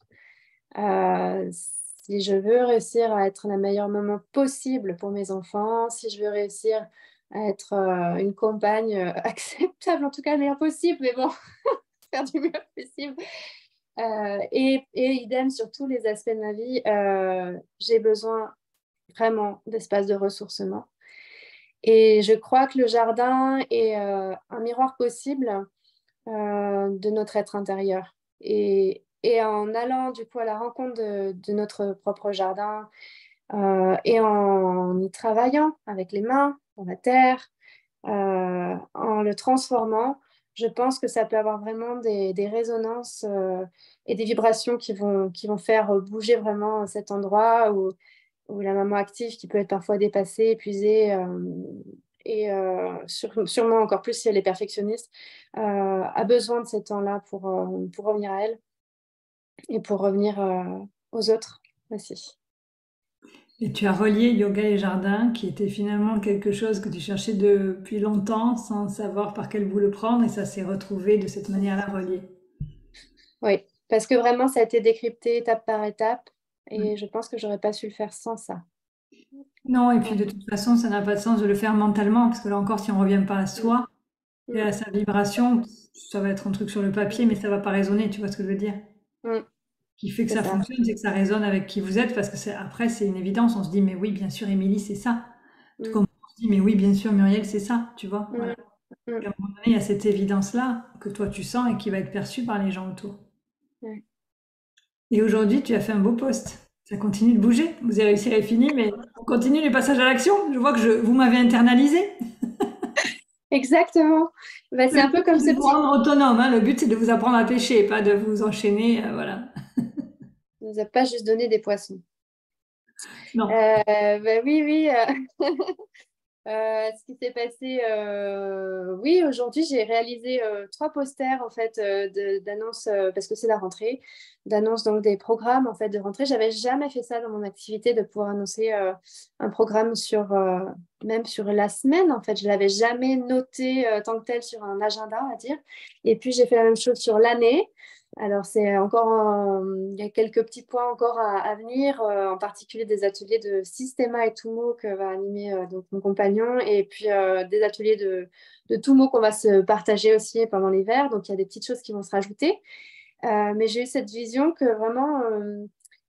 Si je veux réussir à être la meilleure maman possible pour mes enfants, si je veux réussir à être une compagne acceptable, en tout cas le meilleur possible, mais bon, faire du mieux possible. Et idem sur tous les aspects de ma vie, j'ai besoin vraiment d'espace de ressourcement. Et je crois que le jardin est un miroir possible de notre être intérieur. Et en allant du coup à la rencontre de notre propre jardin et en y travaillant avec les mains, dans la terre, en le transformant, je pense que ça peut avoir vraiment des résonances et des vibrations qui vont faire bouger vraiment cet endroit où la maman active qui peut être parfois dépassée, épuisée, et sûrement encore plus si elle est perfectionniste, a besoin de ces temps-là pour revenir à elle et pour revenir aux autres aussi. Et tu as relié yoga et jardin, qui était finalement quelque chose que tu cherchais depuis longtemps sans savoir par quel bout le prendre, et ça s'est retrouvé de cette manière-là relié. Oui, parce que vraiment, ça a été décrypté étape par étape et je pense que j'aurais pas su le faire sans ça. Non, et puis Ouais. de toute façon, ça n'a pas de sens de le faire mentalement, parce que là encore, si on revient pas à Mm, soi et mm, à sa vibration, ça va être un truc sur le papier, mais ça va pas résonner, tu vois ce que je veux dire? mm, Ce qui fait que c'est ça ça. fonctionne, c'est que ça résonne avec qui vous êtes, parce que après, c'est une évidence. On se dit, mais oui, bien sûr, Émilie, c'est ça. Tout Mm, comme on se dit, mais oui, bien sûr, Muriel, c'est ça, tu vois? mm, Voilà. mm. Et à un moment donné, il y a cette évidence-là que toi tu sens et qui va être perçue par les gens autour. Ouais. Et aujourd'hui, tu as fait un beau poste. Ça continue de bouger. Vous avez réussi à finir, mais on continue les passages à l'action. Je vois que vous m'avez internalisé. Exactement. Bah, Le c'est un peu but, comme c'est ce de vous petit. rendre autonome, hein. Le but, c'est de vous apprendre à pêcher, pas de vous enchaîner. Voilà. On nous a pas juste donné des poissons. Non. Bah oui, oui. Ce qui s'est passé, oui, aujourd'hui, j'ai réalisé 3 posters en fait d'annonces parce que c'est la rentrée, d'annonces donc des programmes en fait de rentrée. J'avais jamais fait ça dans mon activité de pouvoir annoncer un programme sur même sur la semaine en fait. Je l'avais jamais noté tant que tel sur un agenda, on va dire. Et puis j'ai fait la même chose sur l'année. Alors, c'est encore, il y a quelques petits points encore à venir, en particulier des ateliers de Systema et Tumo que va animer donc mon compagnon, et puis des ateliers de Tumo qu'on va se partager aussi pendant l'hiver. Donc, il y a des petites choses qui vont se rajouter. Mais j'ai eu cette vision que vraiment,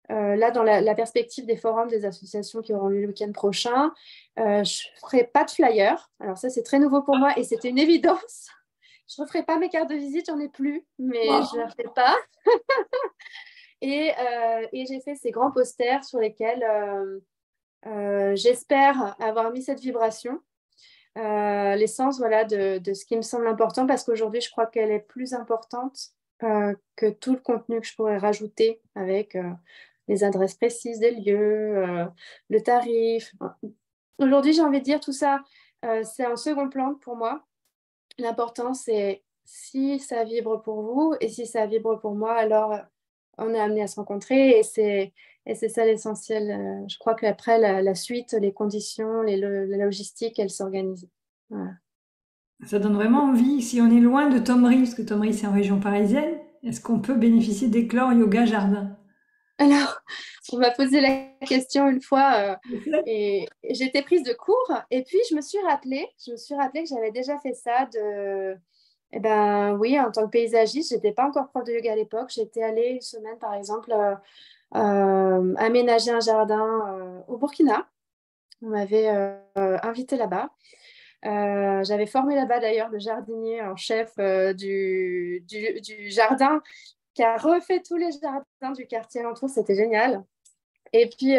là, dans la perspective des forums des associations qui auront lieu le week-end prochain, je ne ferai pas de flyer. Alors, ça, c'est très nouveau pour moi et c'était une évidence. Je ne referai pas mes cartes de visite, j'en ai plus, mais je ne les referai pas. Et j'ai fait ces grands posters sur lesquels j'espère avoir mis cette vibration, l'essence voilà, de ce qui me semble important, parce qu'aujourd'hui, je crois qu'elle est plus importante que tout le contenu que je pourrais rajouter avec les adresses précises des lieux, le tarif. Aujourd'hui, j'ai envie de dire tout ça, c'est un second plan pour moi. L'important, c'est si ça vibre pour vous et si ça vibre pour moi, alors on est amené à se rencontrer et c'est ça l'essentiel. Je crois qu'après, la suite, les conditions, la logistique, elle s'organise. Voilà. Ça donne vraiment envie. Si on est loin de Thomery, parce que Thomery, c'est en région parisienne, est-ce qu'on peut bénéficier d'Éclore Yoga Jardin? Alors, on m'a posé la question une fois et j'étais prise de cours et puis je me suis rappelé que j'avais déjà fait ça eh ben oui, en tant que paysagiste, j'étais pas encore prof de yoga à l'époque. J'étais allée une semaine, par exemple, aménager un jardin au Burkina. On m'avait invité là-bas. J'avais formé là-bas d'ailleurs le jardinier en chef du jardin qui a refait tous les jardins du quartier alentour. C'était génial. Et puis,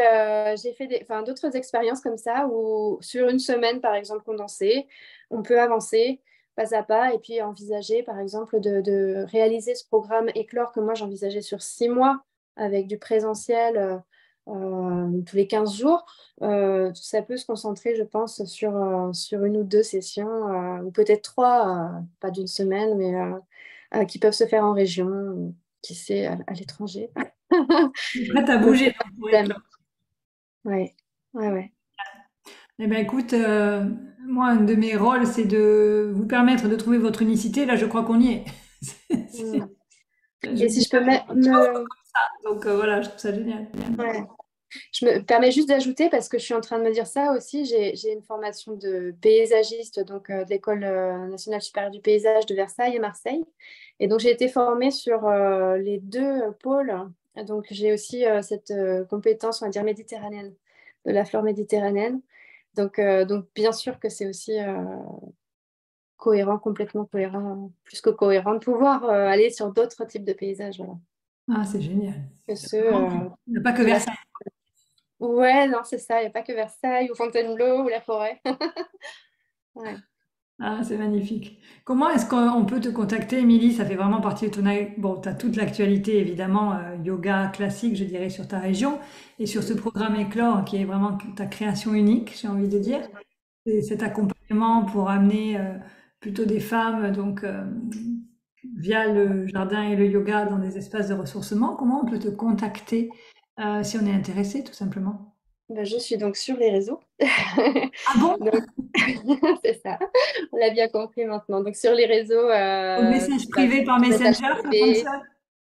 j'ai fait d'autres expériences comme ça où, sur une semaine, par exemple, condensée, on peut avancer pas à pas et puis envisager, par exemple, de réaliser ce programme Éclore que moi j'envisageais sur 6 mois avec du présentiel tous les 15 jours. Ça peut se concentrer, je pense, sur 1 ou 2 sessions ou peut-être 3, pas d'une semaine, mais qui peuvent se faire en région, qui sait, à l'étranger. Prête à Donc, bouger c'est pas donc, de pour problème. Éclore. Ouais, ouais, ouais. Eh bien, écoute, moi, un de mes rôles, c'est de vous permettre de trouver votre unicité. Là, je crois qu'on y est. Mm. Je Et si dis je peux donc voilà, je trouve ça génial. ouais. Je me permets juste d'ajouter, parce que je suis en train de me dire ça aussi, j'ai une formation de paysagiste donc, de l'École nationale supérieure du paysage de Versailles et Marseille. Et donc, j'ai été formée sur les deux pôles. Donc, j'ai aussi cette compétence, on va dire, méditerranéenne, de la flore méditerranéenne. Donc bien sûr que c'est aussi cohérent, complètement cohérent, plus que cohérent, de pouvoir aller sur d'autres types de paysages, voilà, Ah, c'est génial. que ceux Il n'y a pas que de la... Versailles. Ouais, non, c'est ça, il n'y a pas que Versailles ou Fontainebleau ou la forêt. Ouais. Ah, c'est magnifique. Comment est-ce qu'on peut te contacter, Émilie? Ça fait vraiment partie de ton... Bon, tu as toute l'actualité, évidemment, yoga classique, je dirais, sur ta région, et sur ce programme Éclore, qui est vraiment ta création unique, j'ai envie de dire. Et cet accompagnement pour amener plutôt des femmes, donc, via le jardin et le yoga dans des espaces de ressourcement. Comment on peut te contacter si on est intéressé, tout simplement? Ben, je suis donc sur les réseaux. Ah bon? Donc, c'est ça, on l'a bien compris maintenant. Donc, sur les réseaux, Au message bah, privé par message Messenger, ça privé. fonctionne?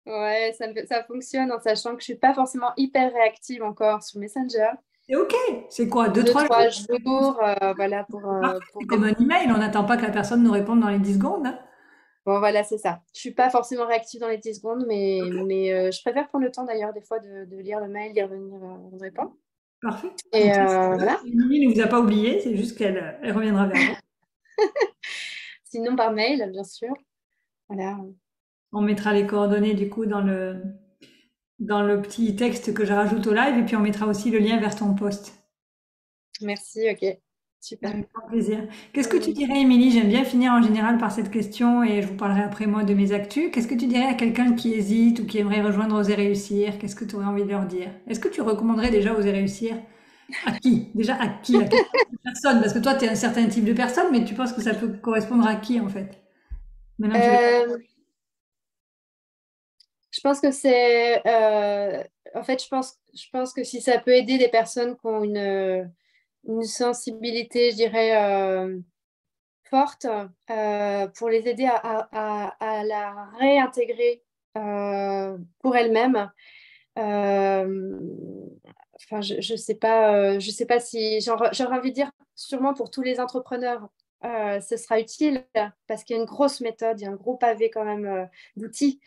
Ouais, ça fonctionne en sachant que je suis pas forcément hyper réactive encore sur Messenger. C'est OK. C'est quoi? Deux, Deux, trois trois jours? jours, voilà, Parfait, pour c'est comme un email, on n'attend pas que la personne nous réponde dans les 10 secondes, hein. bon, voilà, c'est ça. Je suis pas forcément réactive dans les 10 secondes, mais je préfère prendre le temps d'ailleurs des fois de lire le mail, d'y revenir, de répondre. Parfait. Et Comme ça, voilà. Émilie ne vous a pas oublié, c'est juste qu'elle elle reviendra vers vous. Sinon par mail, bien sûr. Voilà. On mettra les coordonnées du coup dans le petit texte que je rajoute au live et puis on mettra aussi le lien vers ton post. Merci, ok, super. Avec grand plaisir. Qu'est-ce que tu Mm. dirais, Émilie? J'aime bien finir en général par cette question et je vous parlerai après moi de mes actus. Qu'est-ce que tu dirais à quelqu'un qui hésite ou qui aimerait rejoindre Oser Réussir? Qu'est-ce que tu aurais envie de leur dire? Est-ce que tu recommanderais déjà Oser Réussir? À qui? Déjà à qui? À quelle personne? Parce que toi, tu es un certain type de personne, mais tu penses que ça peut correspondre à qui en fait? Maintenant, tu Euh, je pense que en fait, je pense que si ça peut aider des personnes qui ont une sensibilité, je dirais, forte, pour les aider à la réintégrer pour elles-mêmes. Euh, enfin, je sais pas si j'aurais envie de dire sûrement pour tous les entrepreneurs, ce sera utile parce qu'il y a une grosse méthode, il y a un gros pavé quand même d'outils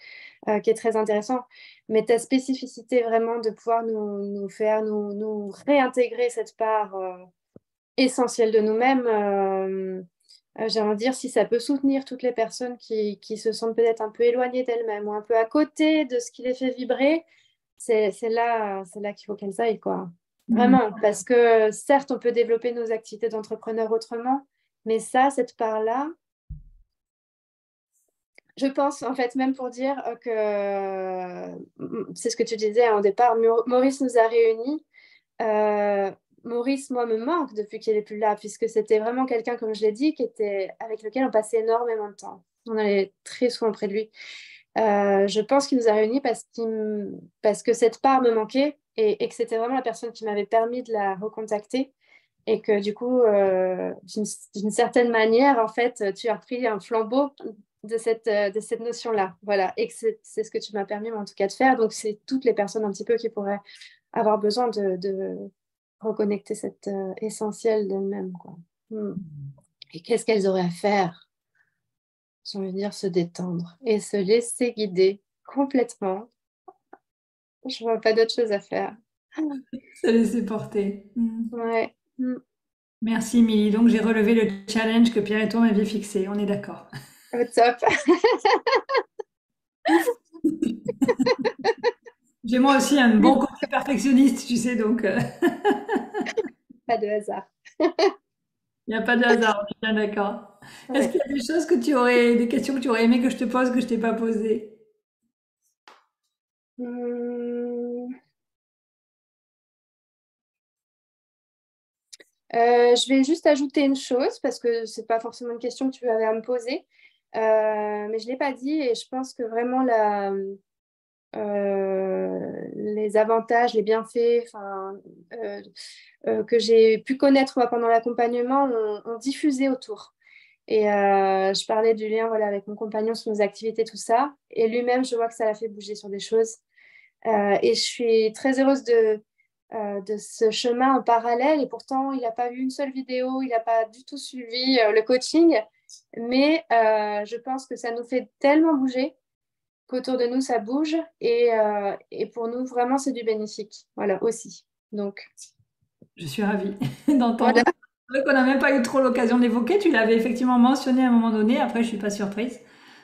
qui est très intéressant. Mais ta spécificité vraiment de pouvoir nous réintégrer cette part essentielle de nous-mêmes, j'aimerais dire si ça peut soutenir toutes les personnes qui se sentent peut-être un peu éloignées d'elles-mêmes ou un peu à côté de ce qui les fait vibrer, c'est là qu'il faut qu'elles aillent, quoi. veux... Vraiment, parce que certes, on peut développer nos activités d'entrepreneur autrement, mais ça, cette part-là, je pense, en fait, même pour dire c'est ce que tu disais au départ, Maurice nous a réunis. Euh, Maurice, moi, me manque depuis qu'il n'est plus là, puisque c'était vraiment quelqu'un, comme je l'ai dit, avec lequel on passait énormément de temps. On allait très souvent près de lui. Je pense qu'il nous a réunis parce que cette part me manquait et que c'était vraiment la personne qui m'avait permis de la recontacter. Et que du coup, d'une certaine manière, en fait, tu as pris un flambeau de cette notion-là. Voilà. Et que c'est ce que tu m'as permis, en tout cas, de faire. Donc, c'est toutes les personnes un petit peu qui pourraient avoir besoin de reconnecter cet essentiel d'elles-mêmes, quoi. Mm. Et qu'est-ce qu'elles auraient à faire? J'ai envie de dire se détendre et se laisser guider complètement. Je vois pas d'autre chose à faire. Se laisser porter. Mm. Ouais. Mm. Merci, Émilie. Donc, j'ai relevé le challenge que Pierre et toi m'aviez fixé. On est d'accord. Au top. J'ai moi aussi un bon côté perfectionniste, tu sais, donc Pas de hasard. il n'y a pas de hasard, on est bien d'accord. Est-ce Ouais. qu'il y a des choses des questions que tu aurais aimé que je te pose, que je t'ai pas posées? Hmm. Je vais juste ajouter une chose parce que c'est pas forcément une question que tu avais à me poser, mais je l'ai pas dit et je pense que vraiment les avantages, les bienfaits, que j'ai pu connaître moi, pendant l'accompagnement ont diffusé autour. Et je parlais du lien voilà, avec mon compagnon sur nos activités, tout ça. Et lui-même, je vois que ça l'a fait bouger sur des choses. Et je suis très heureuse de ce chemin en parallèle. Et pourtant, il n'a pas vu une seule vidéo, il n'a pas du tout suivi le coaching. Mais je pense que ça nous fait tellement bouger qu'autour de nous, ça bouge. Et pour nous, vraiment, c'est du bénéfique. Voilà, aussi. Donc, Je suis ravie voilà. d'entendre. C'est vrai qu'on n'a même pas eu trop l'occasion d'évoquer. Tu l'avais effectivement mentionné à un moment donné. Après, je suis pas surprise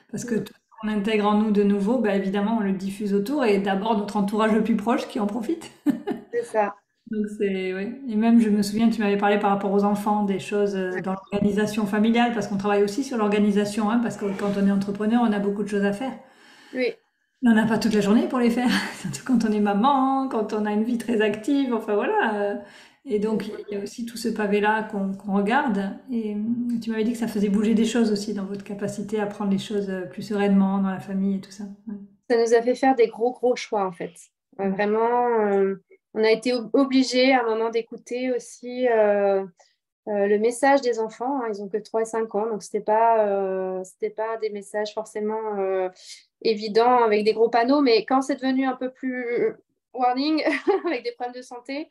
parce que tout ce qu'on intègre en nous de nouveau, bah, évidemment, on le diffuse autour et d'abord notre entourage le plus proche qui en profite. C'est ça. Donc c'est oui. Et même je me souviens, tu m'avais parlé par rapport aux enfants, des choses dans l'organisation familiale, parce qu'on travaille aussi sur l'organisation, hein, parce que quand on est entrepreneur, on a beaucoup de choses à faire. Oui. Mais on n'a pas toute la journée pour les faire, surtout quand on est maman, quand on a une vie très active, enfin voilà. Et donc il y a aussi tout ce pavé-là qu'on regarde. Et tu m'avais dit que ça faisait bouger des choses aussi dans votre capacité à prendre les choses plus sereinement dans la famille et tout ça. Ouais. Ça nous a fait faire des gros choix, en fait. Vraiment, on a été obligés à un moment d'écouter aussi le message des enfants. Hein. Ils ont que 3 et 5 ans, donc c'était pas des messages forcément évidents avec des gros panneaux. Mais quand c'est devenu un peu plus warning, avec des problèmes de santé,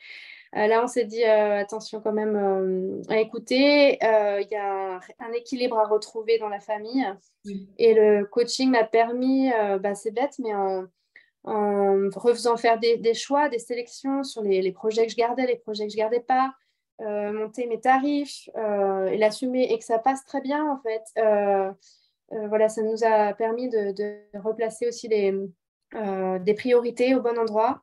là, on s'est dit attention quand même à écouter. Il y a un équilibre à retrouver dans la famille. Oui. Et le coaching m'a permis, c'est bête, mais en refaisant faire des choix, des sélections sur les projets que je gardais, les projets que je gardais pas, monter mes tarifs et l'assumer et que ça passe très bien en fait. Voilà, ça nous a permis de replacer aussi des priorités au bon endroit.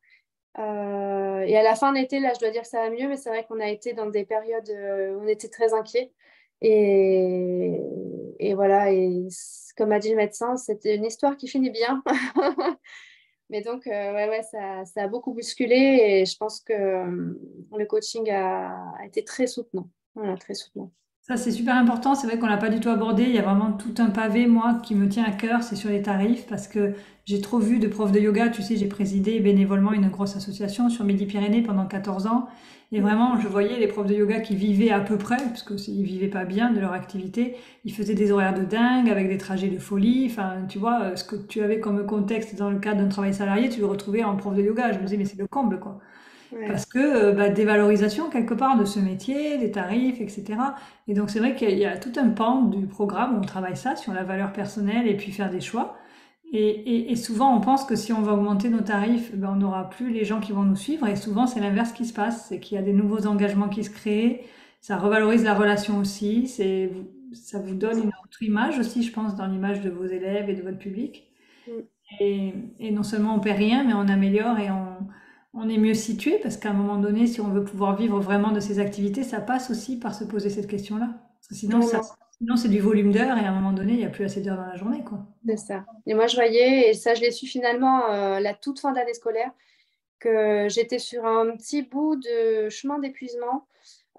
Et à la fin d'été, là, je dois dire que ça va mieux, mais c'est vrai qu'on a été dans des périodes où on était très inquiets. Et, et voilà, comme a dit le médecin, c'était une histoire qui finit bien. Mais donc, ouais, ça a beaucoup bousculé et je pense que le coaching a été très soutenant. Voilà, très soutenant. Ça, c'est super important. C'est vrai qu'on l'a pas du tout abordé. Il y a vraiment tout un pavé, moi, qui me tient à cœur. C'est sur les tarifs parce que j'ai trop vu de profs de yoga. Tu sais, j'ai présidé bénévolement une grosse association sur Midi-Pyrénées pendant 14 ans. Et vraiment, je voyais les profs de yoga qui vivaient à peu près, parce qu'ils vivaient pas bien de leur activité. Ils faisaient des horaires de dingue avec des trajets de folie. Enfin, tu vois, ce que tu avais comme contexte dans le cadre d'un travail salarié, tu le retrouvais en prof de yoga. Je me disais, mais c'est le comble, quoi. Ouais. Parce que dévalorisation quelque part de ce métier, des tarifs, etc. Et donc c'est vrai qu'il y a tout un pan du programme où on travaille ça sur la valeur personnelle et puis faire des choix. Et souvent on pense que si on va augmenter nos tarifs, on n'aura plus les gens qui vont nous suivre. Et souvent c'est l'inverse qui se passe, c'est qu'il y a des nouveaux engagements qui se créent. Ça revalorise la relation aussi. Ça vous donne une autre image aussi, je pense, dans l'image de vos élèves et de votre public. Mm. Et non seulement on perd rien, mais on améliore et on est mieux situé parce qu'à un moment donné, si on veut pouvoir vivre vraiment de ces activités, ça passe aussi par se poser cette question-là. Parce que Vraiment, sinon c'est du volume d'heures et à un moment donné, il n'y a plus assez d'heures dans la journée, quoi. c'est ça. Et moi, je voyais, et ça, je l'ai su finalement la toute fin d'année scolaire, que j'étais sur un petit bout de chemin d'épuisement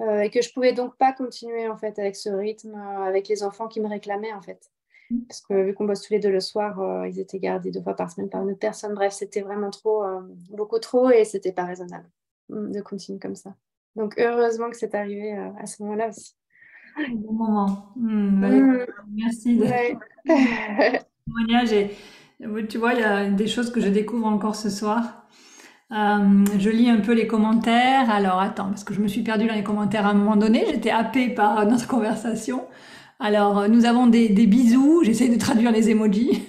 et que je pouvais donc pas continuer en fait avec ce rythme, avec les enfants qui me réclamaient en fait. Parce que vu qu'on bosse tous les deux le soir, ils étaient gardés 2 fois par semaine par une autre personne. Bref, c'était vraiment trop, beaucoup trop et c'était pas raisonnable de continuer comme ça. Donc heureusement que c'est arrivé à ce moment-là aussi. Au bon moment. Écoute, Mm, merci de ouais. témoignage. Et tu vois, il y a des choses que je découvre encore ce soir. Je lis un peu les commentaires. Alors attends, parce que je me suis perdue dans les commentaires à un moment donné. J'étais happée par notre conversation. Alors, nous avons des bisous. J'essaie de traduire les emojis.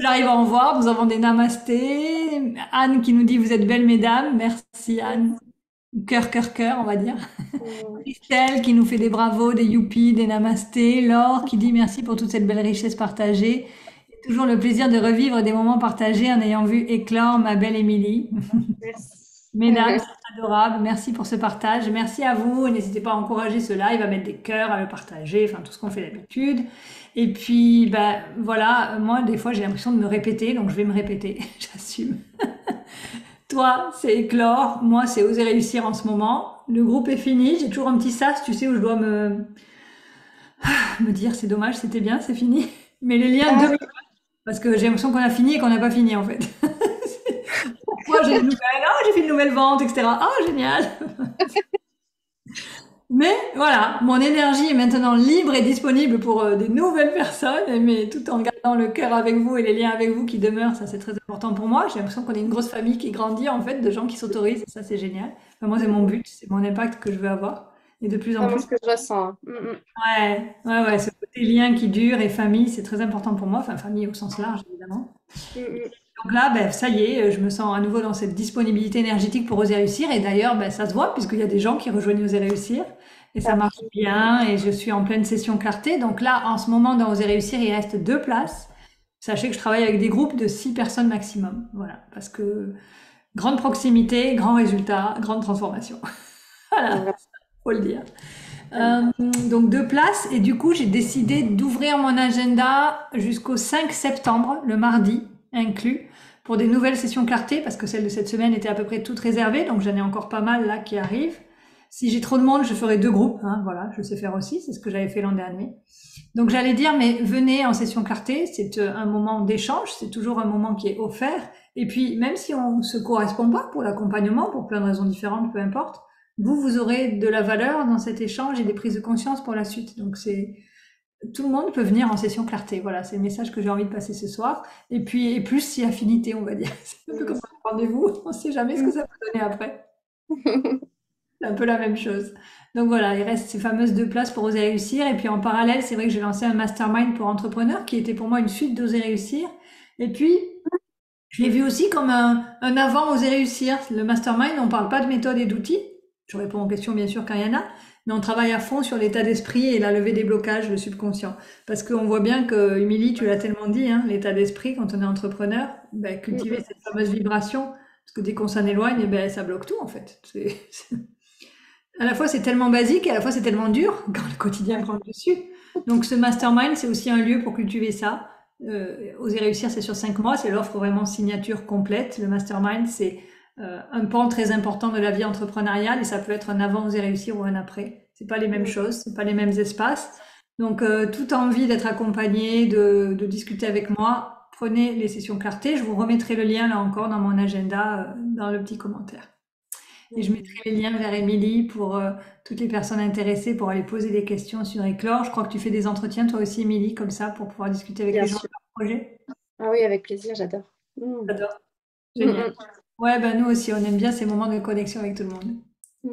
J'arrive à en voir. Nous avons des namastés. Anne qui nous dit vous êtes belles mesdames. Merci Anne. Cœur, cœur, cœur, on va dire. Mm, Christelle qui nous fait des bravos, des youpies, des namastés. Laure qui dit merci pour toute cette belle richesse partagée. Et toujours le plaisir de revivre des moments partagés en ayant vu éclore ma belle Émilie. Mesdames, merci. c'est adorable. Merci pour ce partage. Merci à vous. N'hésitez pas à encourager ce live, à mettre des cœurs, à le partager, enfin tout ce qu'on fait d'habitude. Et puis, voilà, moi, des fois, j'ai l'impression de me répéter, donc je vais me répéter. J'assume. Toi, c'est éclore. Moi, c'est oser réussir en ce moment. Le groupe est fini. J'ai toujours un petit sas, tu sais, où je dois me dire, c'est dommage, c'était bien, c'est fini. Mais les liens Ah de, parce que j'ai l'impression qu'on a fini et qu'on n'a pas fini, en fait. Moi, j'ai une nouvelle, j'ai fait une nouvelle vente, etc. Ah, génial. Mais voilà, mon énergie est maintenant libre et disponible pour des nouvelles personnes, mais tout en gardant le cœur avec vous et les liens avec vous qui demeurent, ça c'est très important pour moi. J'ai l'impression qu'on est une grosse famille qui grandit en fait, de gens qui s'autorisent, ça c'est génial. Enfin, moi c'est mon but, c'est mon impact que je veux avoir, et de plus en vraiment plus. ce que je ressens. Ouais, ce côté lien qui dure et famille, c'est très important pour moi, enfin famille au sens large évidemment. Mm, mm. Donc là, ça y est, je me sens à nouveau dans cette disponibilité énergétique pour oser réussir. Et d'ailleurs, ça se voit puisqu'il y a des gens qui rejoignent Oser réussir. Et ça marche Parfait. bien. Et je suis en pleine session clarté. Donc là, en ce moment, dans Oser réussir, il reste 2 places. Sachez que je travaille avec des groupes de 6 personnes maximum. Voilà. Parce que grande proximité, grand résultat, grande transformation. Voilà, Voilà. faut le dire. Donc 2 places. Et du coup, j'ai décidé d'ouvrir mon agenda jusqu'au 5 septembre, le mardi inclus, pour des nouvelles sessions clarté, parce que celle de cette semaine était à peu près toute réservée, donc j'en ai encore pas mal là qui arrivent. Si j'ai trop de monde, je ferai 2 groupes, hein, voilà, je sais faire aussi, c'est ce que j'avais fait l'an dernier. Donc j'allais dire, mais venez en session clarté, c'est un moment d'échange, c'est toujours un moment qui est offert, et puis même si on se correspond pas pour l'accompagnement, pour plein de raisons différentes, peu importe, vous aurez de la valeur dans cet échange et des prises de conscience pour la suite. Donc tout le monde peut venir en session clarté. Voilà, c'est le message que j'ai envie de passer ce soir. Et puis, et plus si affinité, on va dire. C'est un peu comme un rendez-vous. On ne sait jamais ce que ça peut donner après. C'est un peu la même chose. Donc voilà, il reste ces fameuses 2 places pour oser réussir. Et puis en parallèle, c'est vrai que j'ai lancé un mastermind pour entrepreneurs qui était pour moi une suite d'oser réussir. Et puis, je l'ai vu aussi comme un avant oser réussir. Le mastermind, on parle pas de méthode et d'outils. Je réponds aux questions bien sûr quand il y en a. mais on travaille à fond sur l'état d'esprit et la levée des blocages, le subconscient. Parce qu'on voit bien que, Émilie, tu l'as tellement dit, hein, l'état d'esprit, quand on est entrepreneur, ben, Mm, cultiver mm. cette fameuse vibration, parce que dès qu'on s'en éloigne, eh ben, ça bloque tout, en fait. À la fois, c'est tellement basique et à la fois, c'est tellement dur quand le quotidien Ouais. prend le dessus. Donc, ce mastermind, c'est aussi un lieu pour cultiver ça. Oser réussir, c'est sur 5 mois. C'est l'offre vraiment signature complète. Le mastermind, c'est un pan très important de la vie entrepreneuriale et ça peut être un avant Oser réussir ou un après. C'est pas les mêmes Mm. choses, c'est pas les mêmes espaces. Donc, toute envie d'être accompagné, de discuter avec moi, prenez les sessions clarté. Je vous remettrai le lien là encore dans mon agenda, dans le petit commentaire. Et je mettrai les liens vers Émilie pour toutes les personnes intéressées pour aller poser des questions sur Éclore. Je crois que tu fais des entretiens toi aussi, Émilie, comme ça, pour pouvoir discuter avec Bien les gens sûr. de leur projet. Ah oui, avec plaisir, j'adore. Mm. J'adore. Mm, Génial. Ouais, ben nous aussi, on aime bien ces moments de connexion avec tout le monde. mm,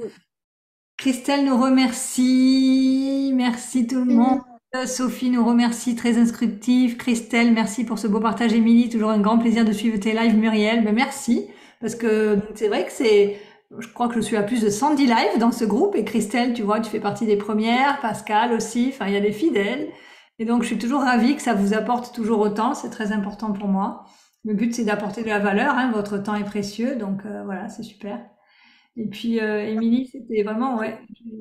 Christelle nous remercie. Merci tout le monde. mm. Sophie nous remercie, très instructive. Christelle, merci pour ce beau partage. Émilie, toujours un grand plaisir de suivre tes lives. Muriel, ben merci. Parce que c'est vrai que je crois que je suis à plus de 110 lives dans ce groupe. Et Christelle, tu vois, tu fais partie des premières. Pascal aussi. Enfin, il y a des fidèles. Et donc, je suis toujours ravie que ça vous apporte toujours autant. C'est très important pour moi. Le but, c'est d'apporter de la valeur, hein. Votre temps est précieux. Donc, voilà, c'est super. Et puis, Émilie, c'était vraiment, ouais,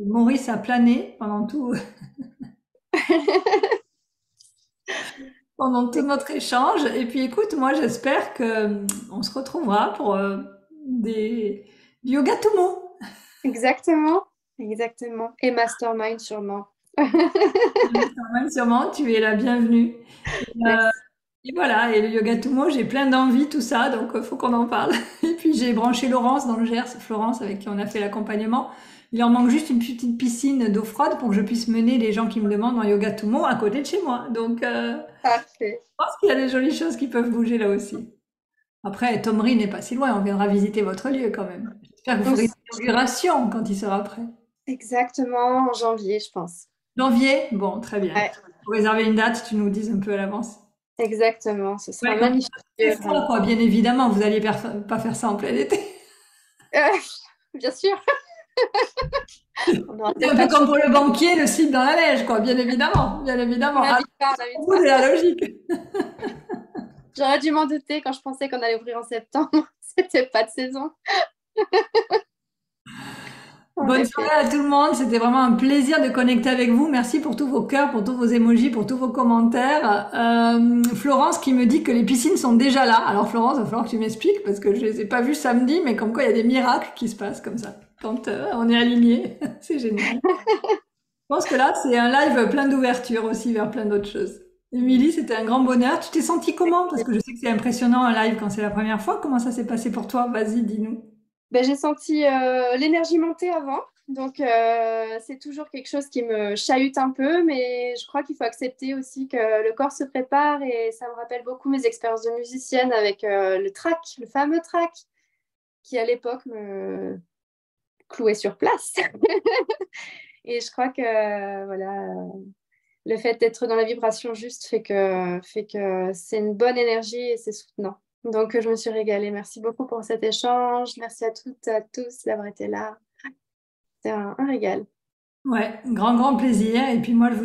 Maurice a plané pendant tout notre échange. Et puis, écoute, moi, j'espère que on se retrouvera pour du yoga Tumo. Exactement, exactement. Et mastermind sûrement. Même sûrement, tu es la bienvenue. Merci. Et voilà, et le yoga Tumo, j'ai plein d'envie, tout ça, donc faut qu'on en parle. Et puis j'ai branché Laurence dans le Gers, Florence, avec qui on a fait l'accompagnement. Il leur manque juste une petite piscine d'eau froide pour que je puisse mener les gens qui me demandent en yoga Tumo à côté de chez moi. Donc Parfait. je pense qu'il y a des jolies choses qui peuvent bouger là aussi. Après, Tomry n'est pas si loin, on viendra visiter votre lieu quand même. J'espère que vous On ferez s- une inauguration quand il sera prêt. Exactement en janvier, je pense. Janvier? Bon, très bien. Ouais, Pour réserver une date, tu nous dises un peu à l'avance. exactement. Ce sera Ouais, quand magnifique. il fait froid, quoi, bien évidemment, vous alliez pas faire ça en plein été. Euh, bien sûr, on n'aura C'est peut-être un pas peu de comme chaud. pour le banquier, le slip dans la neige, quoi, bien évidemment, bien On évidemment. Ah, n'invite pas, on au n'invite bout pas. de la logique. J'aurais dû m'en douter quand je pensais qu'on allait ouvrir en septembre. C'était pas de saison. En Bonne effet. soirée à tout le monde, c'était vraiment un plaisir de connecter avec vous. Merci pour tous vos cœurs, pour tous vos emojis, pour tous vos commentaires. Florence qui me dit que les piscines sont déjà là. Alors Florence, il va falloir que tu m'expliques parce que je les ai pas vues samedi, mais comme quoi il y a des miracles qui se passent comme ça quand on est aligné. C'est génial. Je pense que là, c'est un live plein d'ouverture aussi vers plein d'autres choses. Émilie, c'était un grand bonheur. Tu t'es sentie comment? Parce que je sais que c'est impressionnant un live quand c'est la première fois. Comment ça s'est passé pour toi? Vas-y, dis-nous. Ben, j'ai senti l'énergie monter avant. Donc, c'est toujours quelque chose qui me chahute un peu, mais je crois qu'il faut accepter aussi que le corps se prépare et ça me rappelle beaucoup mes expériences de musicienne avec le track, le fameux track, qui à l'époque me clouait sur place. Et je crois que voilà, le fait d'être dans la vibration juste fait que c'est une bonne énergie et c'est soutenant. Donc, je me suis régalée. Merci beaucoup pour cet échange. Merci à toutes et à tous d'avoir été là. C'était un régal. Ouais, grand plaisir. Et puis moi, je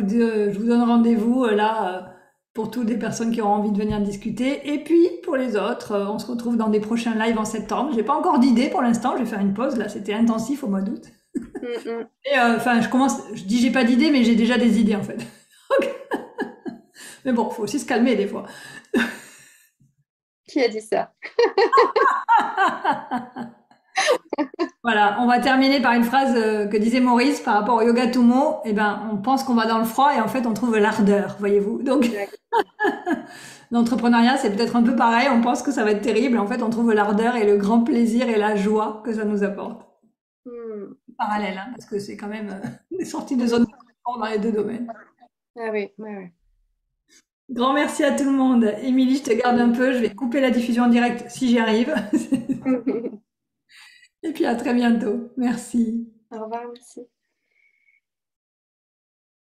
vous donne rendez-vous là pour toutes les personnes qui auront envie de venir discuter. Et puis pour les autres, on se retrouve dans des prochains lives en septembre. J'ai pas encore d'idée pour l'instant. Je vais faire une pause. Là, c'était intensif au mois d'août. Mm, mm. Et enfin, je dis j'ai pas d'idée, mais j'ai déjà des idées en fait. Mais bon, faut aussi se calmer des fois. Qui a dit ça? Voilà, on va terminer par une phrase que disait Maurice par rapport au yoga Tumo. Eh ben, on pense qu'on va dans le froid et en fait, on trouve l'ardeur, voyez-vous. Donc, Exact. l'entrepreneuriat, c'est peut-être un peu pareil. On pense que ça va être terrible. En fait, on trouve l'ardeur et le grand plaisir et la joie que ça nous apporte. Mm. Parallèle, hein, parce que c'est quand même des sorties de zone de confort dans les deux domaines. Ah oui, ouais, ouais. Grand merci à tout le monde. Émilie, je te garde un peu. Je vais couper la diffusion en direct si j'y arrive. Et puis à très bientôt. Merci. Au revoir, merci.